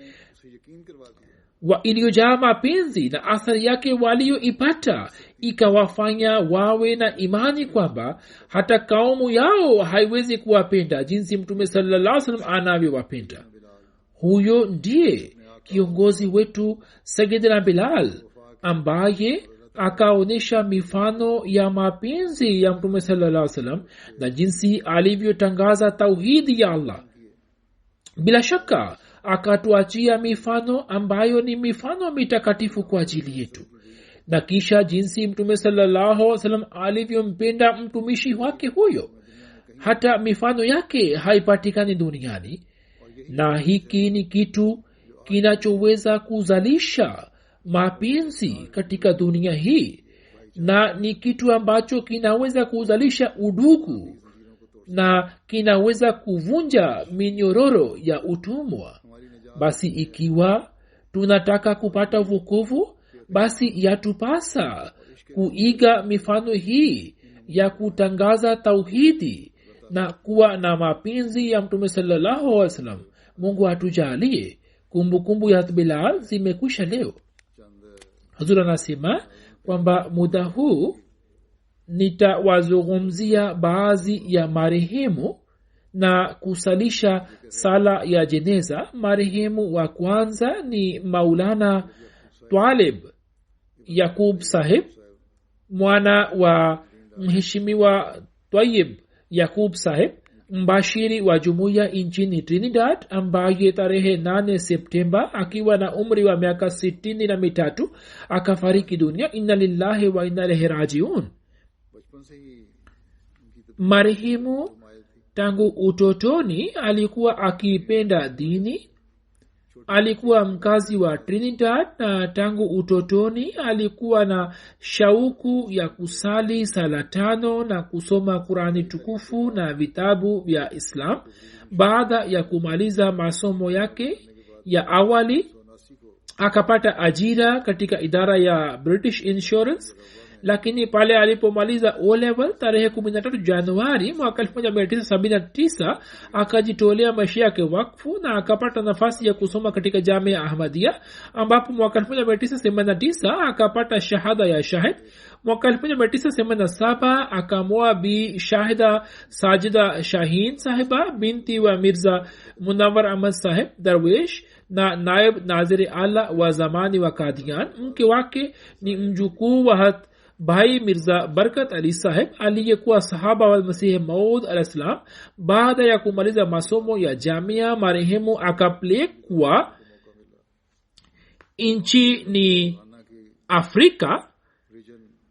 Speaker 2: iliyojaa mapenzi na athari yake walioipata ikawafanya wawe na imani kwamba hata kaumu yao haiwezi kuwapenda jinsi mtume sallallahu alaihi wasallam anavyowapenda. Huyo ndiye kiongozi wetu Sayyidina Bilal ambaye akaonyesha mifano ya mapenzi ya mtume sallallahu alaihi wasallam na jinsi alivyotangaza tauhidi ya Allah. Bila shaka akatuachia mifano ambayo ni mifano mitakatifu kwa ajili yetu, na kisha jinsi mtume sallallahu alaihi wasallam alivyompenda mtumishi wake huyo hata mifano yake haipatikani duniani. Na hiki ni kitu kinachoweza kuzalisha mapenzi katika dunia hii, na ni kitu ambacho kinaweza kuzalisha udugu na kinaweza kuvunja minyororo ya utumwa. Basi ikiwa tunataka kupata wokovu, basi yatupasa kuiga mifano hii ya kutangaza tauhidi na kuwa na mapenzi ya mtume sallallahu alaihi wasallam. Mungu atujalie. Kumbukumbu ya Bilal zimekwisha leo. Hazur anasema kwamba muda huu nitawazungumzia baadhi ya marehemu na kusalisha sala ya jeneza. Marehemu wa kwanza ni Maulana Twalib Yakub Sahib, mwana wa mheshimiwa Tayyib Yakub Sahib, mbashiri wa jumuiya nchini Trinidad, ambaye tarehe 8 Septemba akiwa na umri wa miaka 63 akafariki dunia. Inna lillahi wa inna ilaihi rajiun. Marehemu tangu utotoni alikuwa akipenda dini. Alikuwa mkazi wa Trinidad na tangu utotoni alikuwa na shauku ya kusali sala 5 na kusoma Qurani tukufu na vitabu vya Islam. Baada ya kumaliza masomo yake ya awali akapata ajira katika idara ya British Insurance, lakini pale alipomaliza O-level tarehe 13 Januari mwaka 1979 akajitolea maisha yake wakfu na akapata nafasi ya kusoma katika Jamia Ahmadiyya, ambapo mwaka 1989 akapata shahada ya shahid. Mwaka 1987 akamwoa Bi Shahida Sajida Shaheen Sahiba, binti wa Mirza Munawar Ahmad Sahib Darwish na naib nazir ala wa zamani wa Qadian. Mke wake ni mjukuu wa Bhai Mirza Barkat Ali Sahib aliyekuwa sahaba wa Masihi Maud al-Islam. Baada ya kumaliza masomo ya jamia, marehemu akapelekwa nchini Afrika.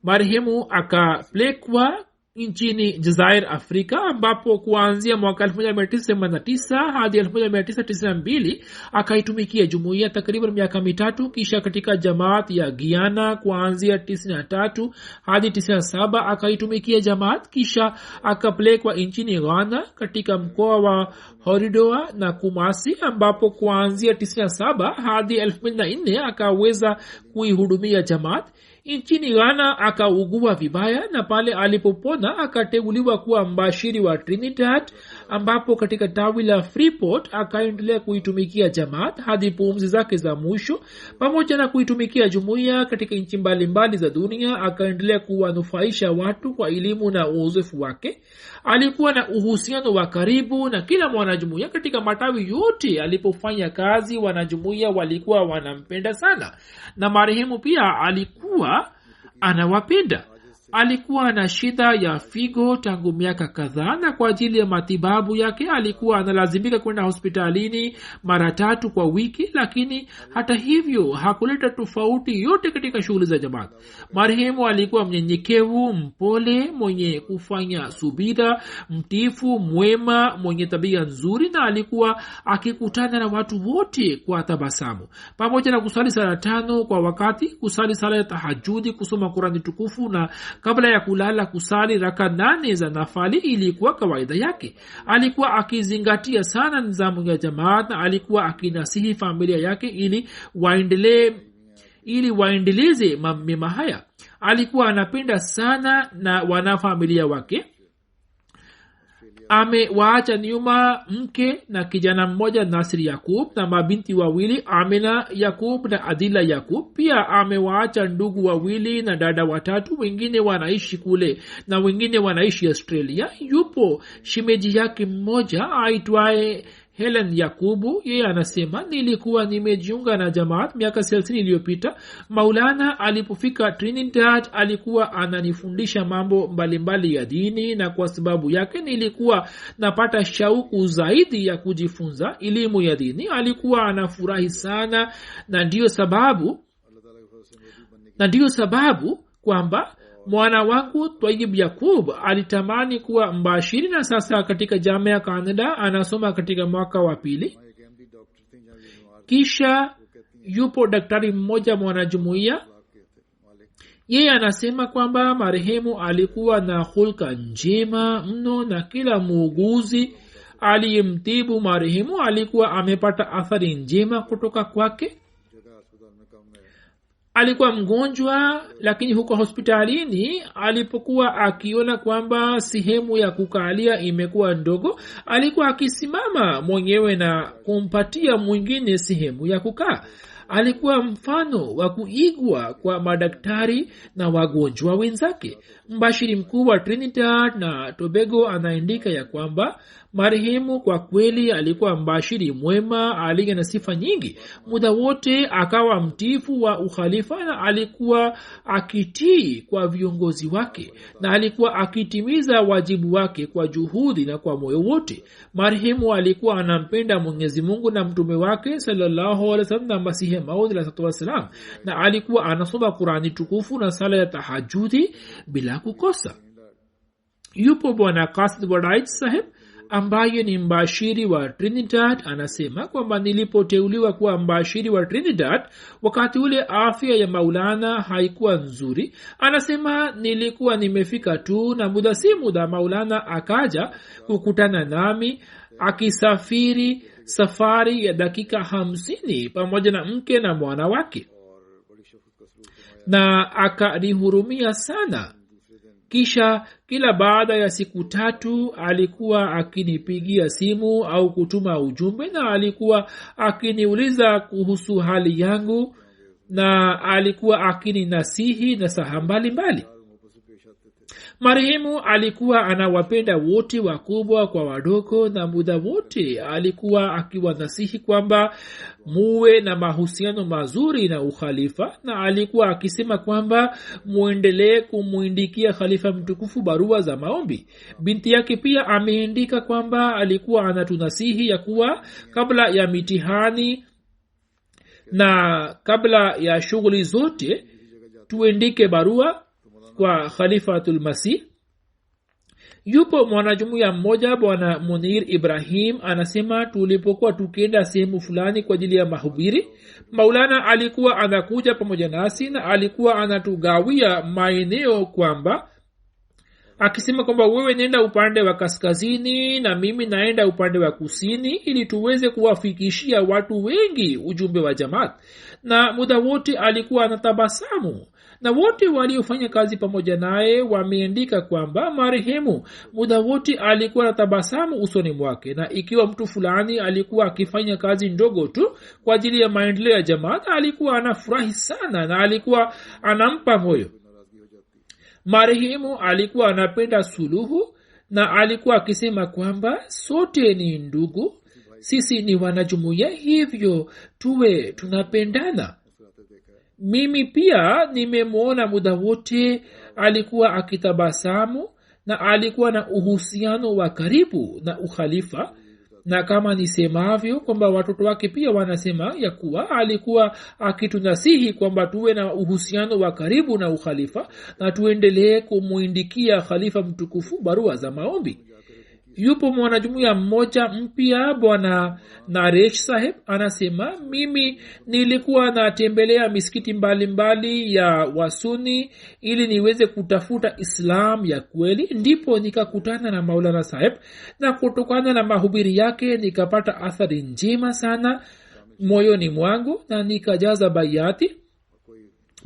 Speaker 2: Marehemu akapelekwa nchini Jazair Afrika, ambapo kuanzia mwaka 1989 hadi 1992 akaitumikia jumuiya takriban miaka 3. Kisha katika jamaat ya Guyana kuanzia 93 hadi 97 akaitumikia jamaat. Kisha akapelekwa nchini Ghana katika mkoa wa Horidoa na Kumasi, ambapo kuanzia 97 hadi 2004 akaweza kuihudumia jamaat. Nchini Ghana akaugua vibaya, na pale alipopona akateuliwa kuwa mbashiri wa Trinidad, ambapo katika tawi la Freeport akaendelea kuitumikia jamaat hadi pumzi zake za mwisho. Pamoja na kuitumikia jumuiya katika nchi mbalimbali za dunia, akaendelea kuwanufaisha watu kwa elimu na uzoefu wake. Alikuwa na uhusiano wa karibu na kila mwanajumuiya katika matawi yote. Alipofanya kazi, wanajumuiya walikuwa wanampenda sana, na marehemu pia alikuwa anawapenda. Alikuwa na shida ya figo tangu miaka kadhaa, na kwa ajili ya matibabu yake alikuwa analazimika kwenda hospitalini mara 3 kwa wiki, lakini hata hivyo hakuleta tofauti yote katika shughuli za jamaat. Marehemu alikuwa mnyenyekevu, mpole, mwenye kufanya subira, mtiifu, mwema, mwenye tabia nzuri, na alikuwa akikutana na watu wote kwa tabasamu. Pamoja na kusali sala 5 kwa wakati, kusali sala ya tahajjudi, kusoma Qurani tukufu, na kabla ya kulala kusali raka 8 za nafali ilikuwa kawaida yake. Alikuwa akizingatia sana nidhamu ya jamaat, na alikuwa akinasihi familia yake ili waendeleze mema haya. Alikuwa anapenda sana na wanafamilia wake. amewaacha nyuma mke na kijana mmoja Nasir Yakub na mabinti wawili Amina Yakub na Adila Yakub. Pia amewaacha ndugu wawili na dada watatu, wengine wanaishi kule na wengine wanaishi Australia. Yupo shimeji yake mmoja aitwaye Helen Yakubu. Yeye anasema, nilikuwa nimejiunga na jamaat miaka 30 iliyopita. Maulana alipofika Trinidad alikuwa ananifundisha mambo mbalimbali ya dini, na kwa sababu yake nilikuwa napata shauku zaidi ya kujifunza elimu ya dini. Alikuwa anafurahi sana, na ndiyo sababu kwamba mwana wangu Tayyib Yakub alitamani kuwa mbashiri, na sasa katika jamii ya Canada anasoma katika mwaka wa pili. Kisha yupo daktari mmoja mwanajumuiya. Yeye anasema kwamba marehemu alikuwa na hulka njema mno, na kila muuguzi aliyemtibu marehemu alikuwa amepata athari njema kutoka kwake. Alikuwa mgonjwa, lakini huko hospitalini alipokuwa akiona kwamba sehemu ya kukalia imekuwa ndogo, alikuwa akisimama mwenyewe na kumpatia mwingine sehemu ya kukaa. Alikuwa mfano wa kuigwa kwa madaktari na wagonjwa wenzake. Mbashiri mkuu wa Trinidad na Tobago anaandika ya kwamba marehemu kwa kweli alikuwa mbashiri mwema, aliye na sifa nyingi. Muda wote akawa mtiifu wa ukhalifa, na alikuwa akitii kwa viongozi wake, na alikuwa akitimiza wajibu wake kwa juhudi na kwa moyo wote. Marehemu alikuwa anampenda Mwenyezi Mungu na mtume wake sallallahu alaihi wasallam na Masihi Maud alayhi wasallam, na alikuwa anasoma Qurani tukufu na sala ya tahajjudi bila kukosa. Yupo bwana Qasid Wadait Sahib ambaye ni mbashiri wa Trinidad. Anasema kwamba nilipoteuliwa kuwa mbashiri wa Trinidad, wakati ule afya ya Maulana haikuwa nzuri. Anasema nilikuwa nimefika tu, na muda si muda Maulana akaja kukutana nami akisafiri safari ya dakika 50 pamoja na mke na mwana wake, na akanihurumia sana. Kisha kila baada ya siku 3 alikuwa akinipigia simu au kutuma ujumbe, na alikuwa akiniuliza kuhusu hali yangu, na alikuwa akininasihi nasaha mbalimbali. Marehemu alikuwa anawapenda wote, wakubwa kwa wadogo, na muda wote alikuwa akiwanasihi kwamba muwe na mahusiano mazuri na ukhalifa, na alikuwa akisema kwamba muendelee kumuindikia khalifa mtukufu barua za maombi. Binti yake pia ameandika kwamba alikuwa anatunasihi ya kuwa kabla ya mitihani na kabla ya shughuli zote tuendike barua kwa Khalifatul Masih. Yupo mwanajumuiya mmoja bwana Munir Ibrahim anasema, tulipokuwa tukienda sehemu fulani kwa ajili ya mahubiri, Maulana alikuwa anakuja pamoja nasi, na alikuwa anatugawia maeneo kwamba akisema kwamba wewe nenda upande wa kaskazini na mimi naenda upande wa kusini, ili tuweze kuwafikishia watu wengi ujumbe wa jamaat. Na muda wote alikuwa anatabasamu, na wote waliofanya kazi pamoja naye wameandika kwamba marehemu muda wote alikuwa anatabasamu usoni mwake, na ikiwa mtu fulani alikuwa akifanya kazi ndogo tu kwa ajili ya maendeleo ya jamaat, alikuwa anafurahi sana na alikuwa anampa moyo. Marehemu alikuwa anapenda suluhu, na alikuwa akisema kwamba sote ni ndugu, sisi ni wanajumuiya, hivyo tuwe tunapendana. Mimi pia nimemwona muda wote alikuwa akitabasamu, na alikuwa na uhusiano wa karibu na ukhalifa, na kama nisemavyo kwamba watoto wake pia wanasema ya kuwa alikuwa akitunasihi kwamba tuwe na uhusiano wa karibu na ukhalifa na tuendelee kumuindikia khalifa mtukufu barua za maombi. Yupo mwanajumuiya mmoja mpya bwana Naresh Sahib anasema, mimi nilikuwa natembelea misikiti mbalimbali ya Wasuni ili niweze kutafuta Islam ya kweli, ndipo nikakutana na Maulana Sahib, na kutokana na mahubiri yake nikapata athari njema sana moyoni mwangu, na nikajaza bayati.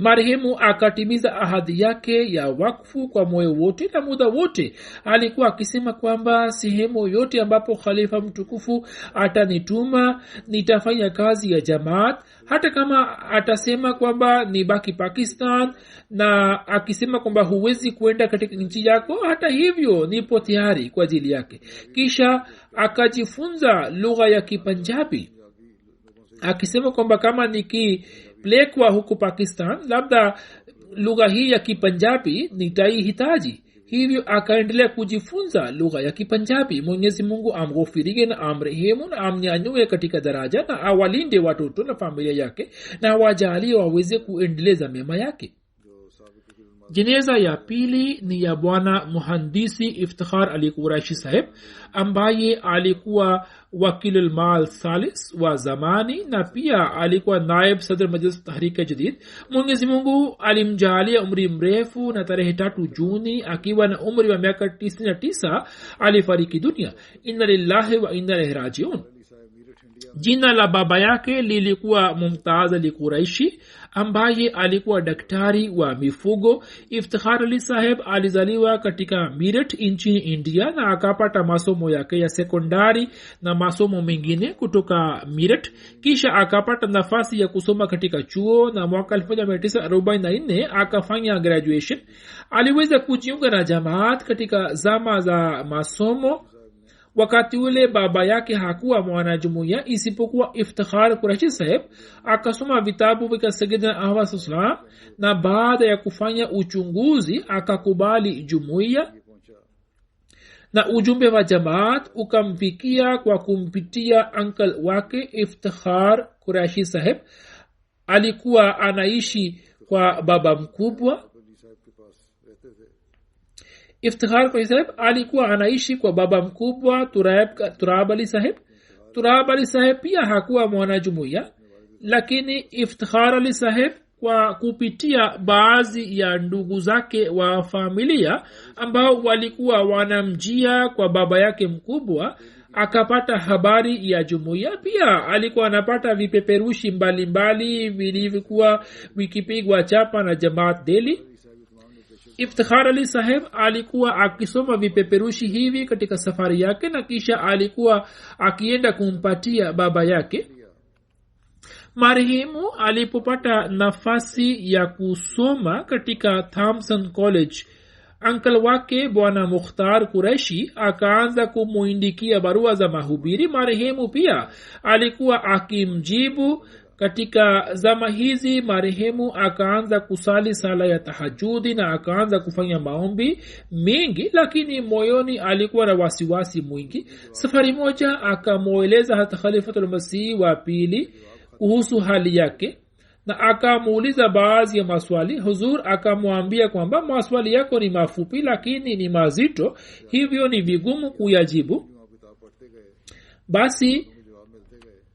Speaker 2: marehemu akatimiza ahadi yake ya wakfu kwa moyo wote na muda wote alikuwa akisema kwamba sehemu yote ambapo khalifa mtukufu atanituma nitafanya kazi ya jamaat, hata kama atasema kwamba ni baki Pakistan na akisema kwamba huwezi kwenda katika nchi yako, hata hivyo nipo tayari kwa ajili yake. Kisha akajifunza lugha ya Kipunjabi akisema kwamba kama nikipelekwa huko Pakistan labda lugha hii ya Kipunjabi nitaihitaji. hivyo akaendelea kujifunza lugha ya Kipunjabi. Mwenyezi Mungu amghfirige na amrehemu na amnyanyue katika daraja na awalinde watoto na familia yake na wajalie waweze kuendeleza mema yake. Jeneza ya pili ni ya bwana muhandisi Iftikhar Ali Quraishi sahib ambaye alikuwa wakilul mal salis wa zamani na pia alikuwa naib sadr majlis tahrik jadid. Mwenyezi Mungu alimjalia umri mrefu na tarehe 3 Juni akiwa na umri wa miaka 99 alifariki dunia. Inna lillahi wa inna ilaihi rajiun. Jina la baba yake lilikuwa Mumtaz Ali Quraishi ambaye alikuwa daktari wa mifugo. Iftikhar Ali sahib alizaliwa katika Meerut nchini India na akapata masomo yake ya sekondari na masomo mengine kutoka Meerut. Kisha akapata nafasi ya kusoma katika chuo na mwaka 1944 akafanya graduation. Aliweza kujiunga na jamaat katika zama za masomo. Wakati ule baba yake hakuwa mwanajumuiya isipokuwa Iftikhar Quraishi sahib. Akasoma vitabu vya Sayyidina Ahmad sallam na baada ya kufanya uchunguzi akakubali jumuiya na ujumbe wa jamaat ukamfikia kwa kumpitia uncle wake Iftikhar Quraishi sahib. Alikuwa anaishi kwa baba mkubwa. Iftikhar Quraishi sahib alikuwa anaishi kwa baba mkubwa Turab Ali sahib. Turab Ali sahib pia hakuwa mwanajumuiya, lakini Iftikhar Ali sahib kwa kupitia baadhi ya ndugu zake wa familia ambao walikuwa wanamjia kwa baba yake mkubwa akapata habari ya jumuiya. Pia alikuwa anapata vipeperushi mbalimbali vilivyokuwa vikipigwa chapa na Jamaat Delhi. Iftikhar Ali sahib alikuwa akisoma vipeperushi hivi katika safari yake na kisha alikuwa akienda kumpatia baba yake. Marehemu alipopata nafasi ya kusoma katika Thompson College, uncle wake bwana Mukhtar Quraishi akaanza kumuindikia barua za mahubiri. Marehemu pia alikuwa akimjibu. Katika zama hizi marehemu akaanza kusali sala ya tahajudi na akaanza kufanya maombi mengi, lakini moyoni alikuwa na wasiwasi mwingi. Safari moja akamueleza hata Khalifatul Masih wa pili kuhusu hali yake na akamuuliza baadhi ya maswali. Huzur akamwambia kwamba maswali yako ni mafupi lakini ni mazito, hivyo ni vigumu kuyajibu. Basi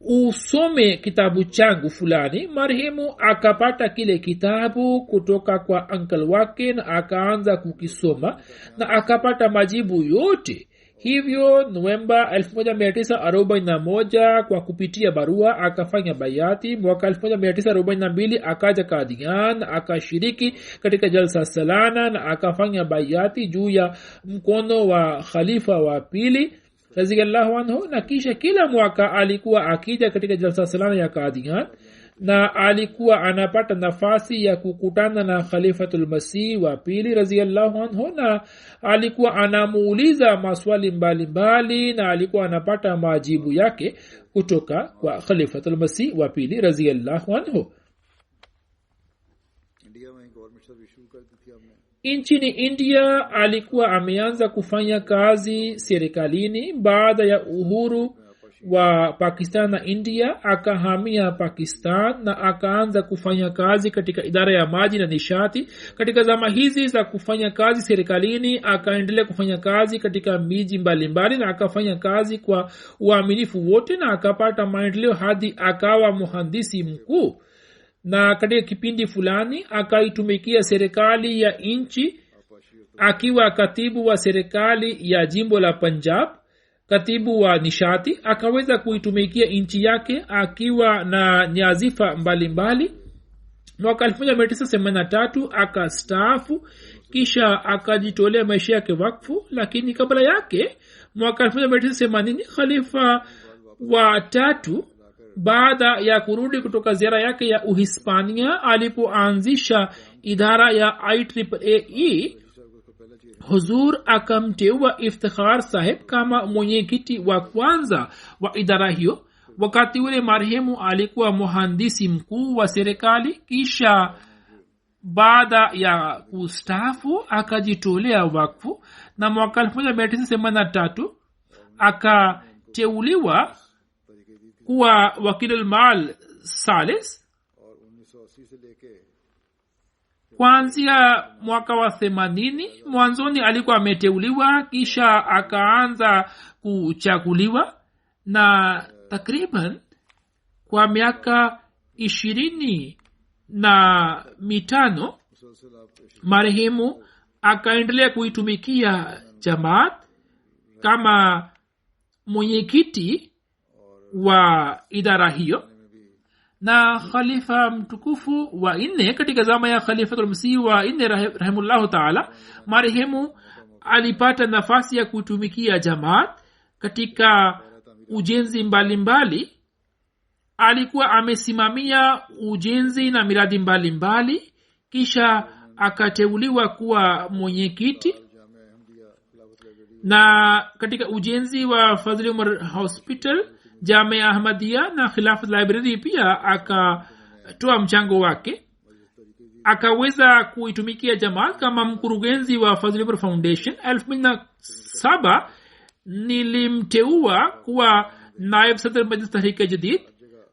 Speaker 2: usome kitabu changu fulani. Marehemu akapata kile kitabu kutoka kwa uncle wake na akaanza kukisoma na akapata majibu yote. Hivyo Novemba 1941 kwa kupitia barua akafanya bayati. Mwaka 1942 akaja Qadian akashiriki katika jalsa salana na akafanya bayati juu ya mkono wa khalifa wa pili radhiyallahu anhu, na kisha kila mwaka alikuwa akija katika jalsa salana ya Qadian na alikuwa anapata nafasi ya kukutana na Khalifatul Masih wa pili radhiyallahu anhu na alikuwa anamuuliza maswali mbalimbali na alikuwa anapata majibu yake kutoka kwa Khalifatul Masih wa pili radhiyallahu anhu. Nchini India alikuwa ameanza kufanya kazi serikalini. Baada ya uhuru wa Pakistan na India akahamia Pakistan na akaanza kufanya kazi katika idara ya maji na nishati. Katika zama hizi za kufanya kazi serikalini akaendelea kufanya kazi katika miji mbalimbali na akafanya kazi kwa uaminifu wote na akapata maendeleo hadi akawa muhandisi mkuu. Na katika kipindi fulani akaitumikia serikali ya nchi akiwa katibu wa serikali ya jimbo la Punjab, katibu wa nishati. Akaweza kuitumikia nchi yake akiwa na nyazifa mbalimbali. mwaka 1983 akastaafu kisha akajitolea maisha yake wakfu. Lakini kabla yake mwaka 1980 khalifa wa tatu baada ya kurudi kutoka ziara yake ya Uhispania alipoanzisha idara ya IEEE, huzur akamteua Iftikhar Saheb kama mwenyekiti wa kwanza wa idara hiyo. Wakati ule marehemu alikuwa mhandisi mkuu wa serikali. Kisha baada ya kustaafu akajitolea wakfu na mwaka 1983 akateuliwa kuwa wakilul mal salis. Kuanzia mwaka wa 80 mwanzoni alikuwa ameteuliwa kisha akaanza kuchaguliwa, na takriban kwa miaka 25 marehemu akaendelea kuitumikia jamaat kama mwenyekiti wa idara hiyo. Na khalifa mtukufu wa 4 katika zama ya khalifatul masih wa 4 rahimahullah taala, marehemu alipata nafasi ya kutumikia jamaat katika ujenzi mbalimbali. Alikuwa amesimamia ujenzi na miradi mbalimbali. Kisha akateuliwa kuwa mwenyekiti, na katika ujenzi wa Fazl Umar Hospital, Jamia Ahmadiyya na Khilafat Library pia akatoa mchango wake. Akaweza kuitumikia jamaat kama mkurugenzi wa Fazl Umar Foundation. 2007 nilimteua kuwa naib sadr majlis Tahrik-e-Jadid.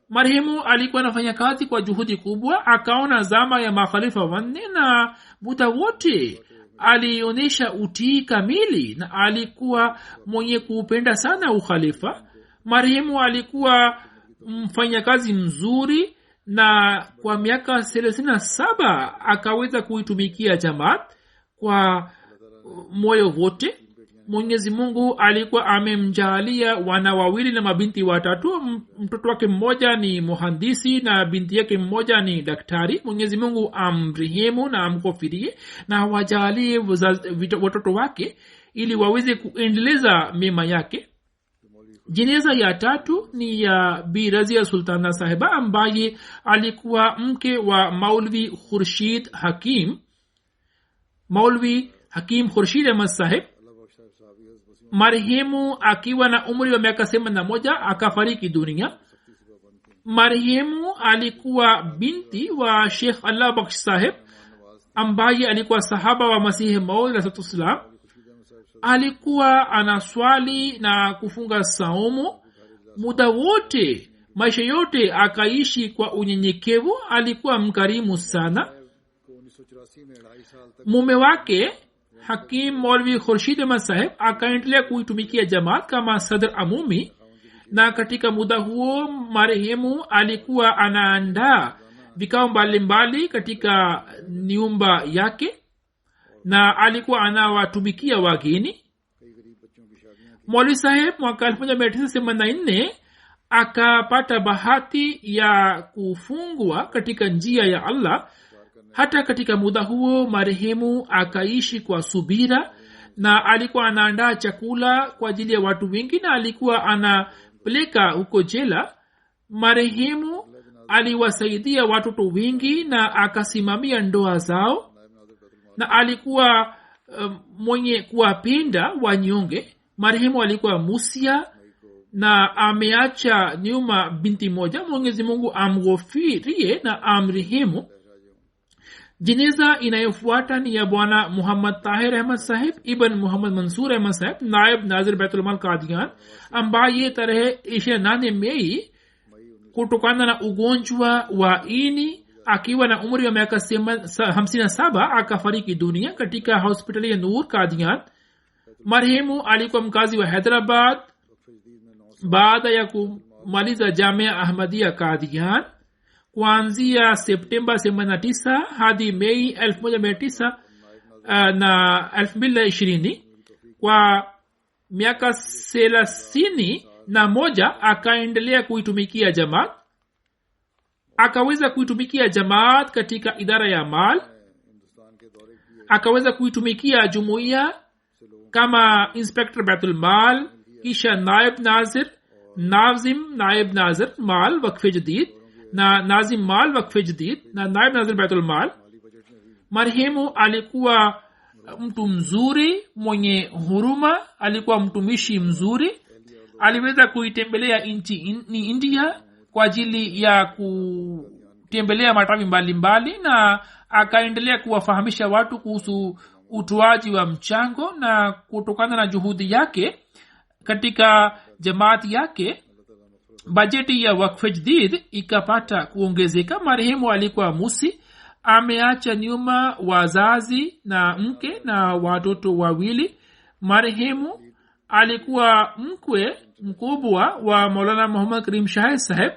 Speaker 2: Marehemu alikuwa anafanya kazi kwa juhudi kubwa. Akaona zama ya makhalifa wanne na muda wote alionyesha utii kamili na alikuwa mwenye kupenda sana ukhalifa. Marehemu alikuwa mfanyakazi mzuri na kwa miaka 37 akaweza kuitumikia jamaat kwa moyo wote. Mwenyezi Mungu alikuwa amemjalia wana wawili na mabinti watatu. Mtoto wake mmoja ni muhandisi na binti yake mmoja ni daktari. Mwenyezi Mungu amrehemu na amghofirie na wajalie watoto wake ili waweze kuendeleza mema yake. Jeneza ya 3 ni ya Bi Razia Sultana Sahiba ambaye alikuwa mke wa Maulvi Khurshid Hakim. Maulvi Hakim Khurshid Ahmad Sahib marehemu akiwa na umri wa miaka 81 akafariki dunia. Marehemu alikuwa binti wa Sheikh Allah Bakhsh Sahib ambaye alikuwa sahaba wa Masihi Maud Rasulullah. Alikuwa anaswali na kufunga saumu muda wote, maisha yote akaishi kwa unyenyekevu. Alikuwa mkarimu sana. Mume wake Hakim Maulvi Khurshid Ahmad Sahib akaendelea kuitumikia jamaat kama sadr amumi, na katika muda huo marehemu alikuwa anaandaa vikao mbalimbali katika nyumba yake na alikuwa anawatumikia wageni. Maulvi Sahib mwaka 1984 akapata bahati ya kufungwa katika njia ya Allah. Hata katika muda huo marehemu akaishi kwa subira na alikuwa anaandaa chakula kwa ajili ya watu wengi na alikuwa anapeleka huko jela. Marehemu aliwasaidia watoto wengi na akasimamia ndoa zao na alikuwa mwenye kuwapenda wanyonge. Marehemu alikuwa musia na ameacha nyuma binti moja. Mwenyezi Mungu amghofirie na amrehemu. Jeneza inayofuata ni ya Bwana Muhammad Tahir Ahmad Sahib ibn Muhammad Mansur Ahmad Sahib, naib nazir Baitul Mal Qadian, ambaye tarehe 28 Mei kutokana na ugonjwa wa ini akiwa na umri wa miaka 57 akafariki dunia katika hospitali ya Nur Qadian. Marehemu alikuwa mkazi wa Hyderabad. Baada ya kumaliza Jamia Ahmadiyya Qadian kuanzia Septemba 89 hadi Mei 2020 kwa miaka 31 akaendelea kuitumikia jamaat. akaweza kuitumikia jamaat katika idara ya mal, akaweza kuitumikia jumuiya kama inspector baitul mal, kisha naib nazir, nazim naib nazir mal wakfe jadid na nazim mal wakfe jadid na naib nazir baitul mal. Marehemu alikuwa mtu mzuri mwenye huruma, alikuwa mtumishi mzuri. Aliweza kuitembelea nchi ni India kwa ajili ya kutembelea matawi mbalimbali, na akaendelea kuwafahamisha watu kuhusu utoaji wa mchango, na kutokana na juhudi yake katika jamaati yake bajeti ya wakfe jadid ikapata kuongezeka. Marehemu alikuwa musi, ameacha nyuma wazazi na mke na watoto wawili. Marehemu alikuwa mkwe mkubwa wa Maulana Muhammad Karim Shah Saheb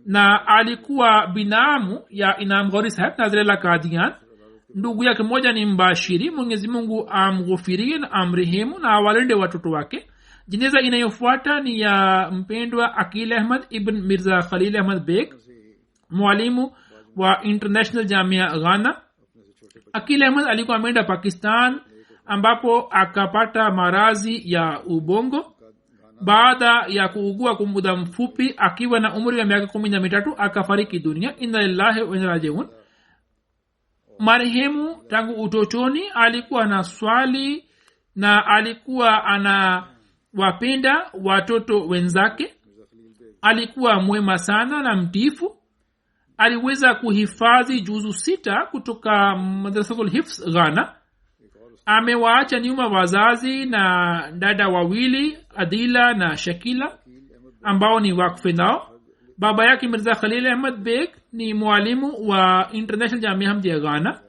Speaker 2: na alikuwa binamu ya Inam Ghauri Saheb Nazirullah Qadian. Ndugu yake mmoja ni mbashiri. Mwenyezi Mungu amghufirie na amrehemu na awalinde watoto wake. Jeneza inayofuata ni ya mpendwa Akil Ahmad ibn Mirza Khalil Ahmad Beg, mwalimu wa International Jamia Ghana. Akil Ahmad alikuwa ameenda Pakistan ambapo akapata maradhi ya ubongo. Baada ya kuugua kwa muda mfupi akiwa na umri wa miaka 13 akafariki dunia. Inna lillahi wa inna ilaihi rajiun. Marehemu tangu utotoni alikuwa na swali na alikuwa anawapenda watoto wenzake. Alikuwa mwema sana na mtiifu. Aliweza kuhifadhi juzu 6 kutoka Madrasatul Hifz Ghana. Amewaacha nyuma wazazi na dada wawili, Adila na Shakila, ambao ni wakfe nao. Baba yake Mirza Khalil Ahmad Beg ni mwalimu wa International Jamia Hamdia Ghana.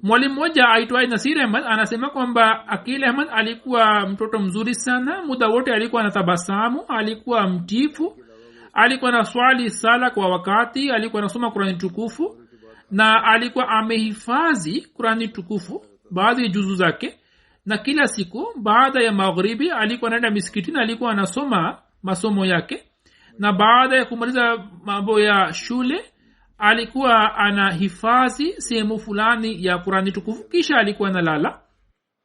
Speaker 2: Mwalimu mmoja aitwaye Nasir Ahmad anasema kwamba Akil Ahmad alikuwa mtoto mzuri sana. Muda wote alikuwa anatabasamu, alikuwa mtifu, alikuwa na swali sala kwa wakati, alikuwa anasoma Qur'ani tukufu na alikuwa amehifadhi Qur'ani tukufu baadhi ya juzu zake. Na kila siku baada ya magharibi alikuwa anaenda misikitini, alikuwa anasoma masomo yake, na baada ya kumaliza mambo ya shule alikuwa anahifadhi sehemu fulani ya Qur'ani tukufu, kisha alikuwa analala.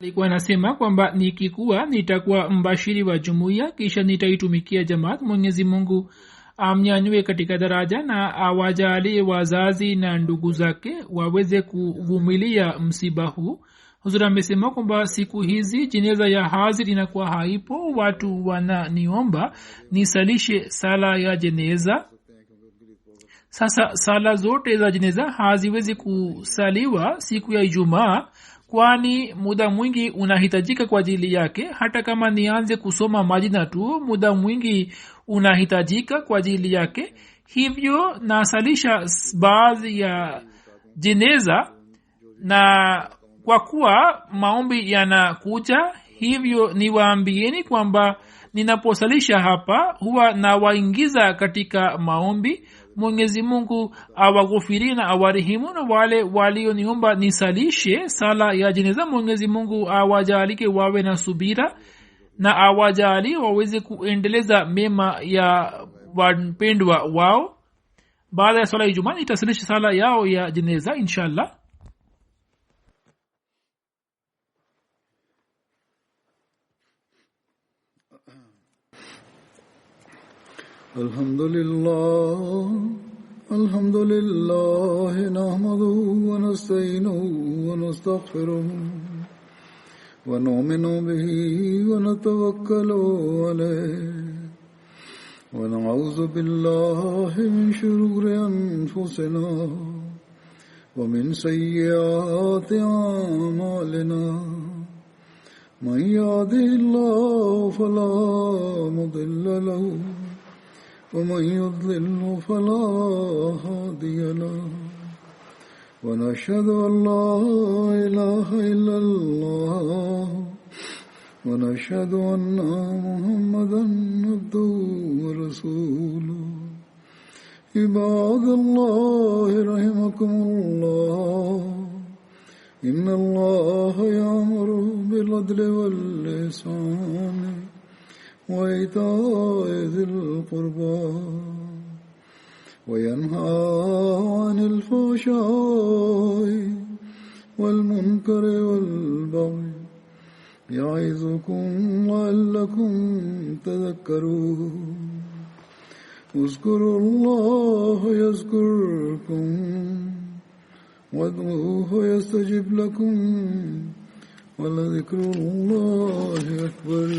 Speaker 2: Alikuwa anasema kwamba nikikuwa nitakuwa mbashiri wa jumuiya, kisha nitaitumikia jamaat. Mwenyezi Mungu amnyanyue katika daraja na awajalie wazazi na ndugu zake waweze kuvumilia msiba huu. Huzur amesema kwamba siku hizi jeneza ya hazir inakuwa haipo. Watu wananiomba nisalishe sala ya jeneza. Sasa sala zote za jeneza haziwezi kusaliwa siku ya Ijumaa, kwani muda mwingi unahitajika kwa ajili yake. Hata kama nianze kusoma majina tu, muda mwingi unahitajika kwa ajili yake. Hivyo nasalisha baadhi ya jeneza, na kwa kuwa maombi yanakuja, hivyo niwaambieni kwamba ninaposalisha hapa huwa nawaingiza katika maombi. Mwenyezi Mungu awaghufirie na awarehemu, na wale walioniomba nisalishe sala ya jeneza Mwenyezi Mungu awajalike wawe na subira na awajali waweze kuendeleza mema ya wapendwa wao. Baada ya sala ya Ijumaa nitasalisha sala yao ya jeneza inshallah.
Speaker 1: Alhamdulillah nahmaduhu wa nasta'inuhu wa nastaghfiruhu wa nu'minu bihi wa natawakkalu alayhi wa na'udhu billahi min shururi anfusina wa min sayyiati a'malina. Man yahdihillahu fala mudilla lahu ومن يضلل فلا هادي له ونشهد أن لا إله إلا الله ونشهد أن محمدا عبده ورسوله. عباد الله رحمكم الله إن الله يأمر بالعدل والإحسان وإيتاء ذي القربى وينهى عن الفحشاء والمنكر والبغي يعظكم لعلكم تذكرون اذكروا الله يذكركم وادعوه يستجب لكم ولذكر الله أكبر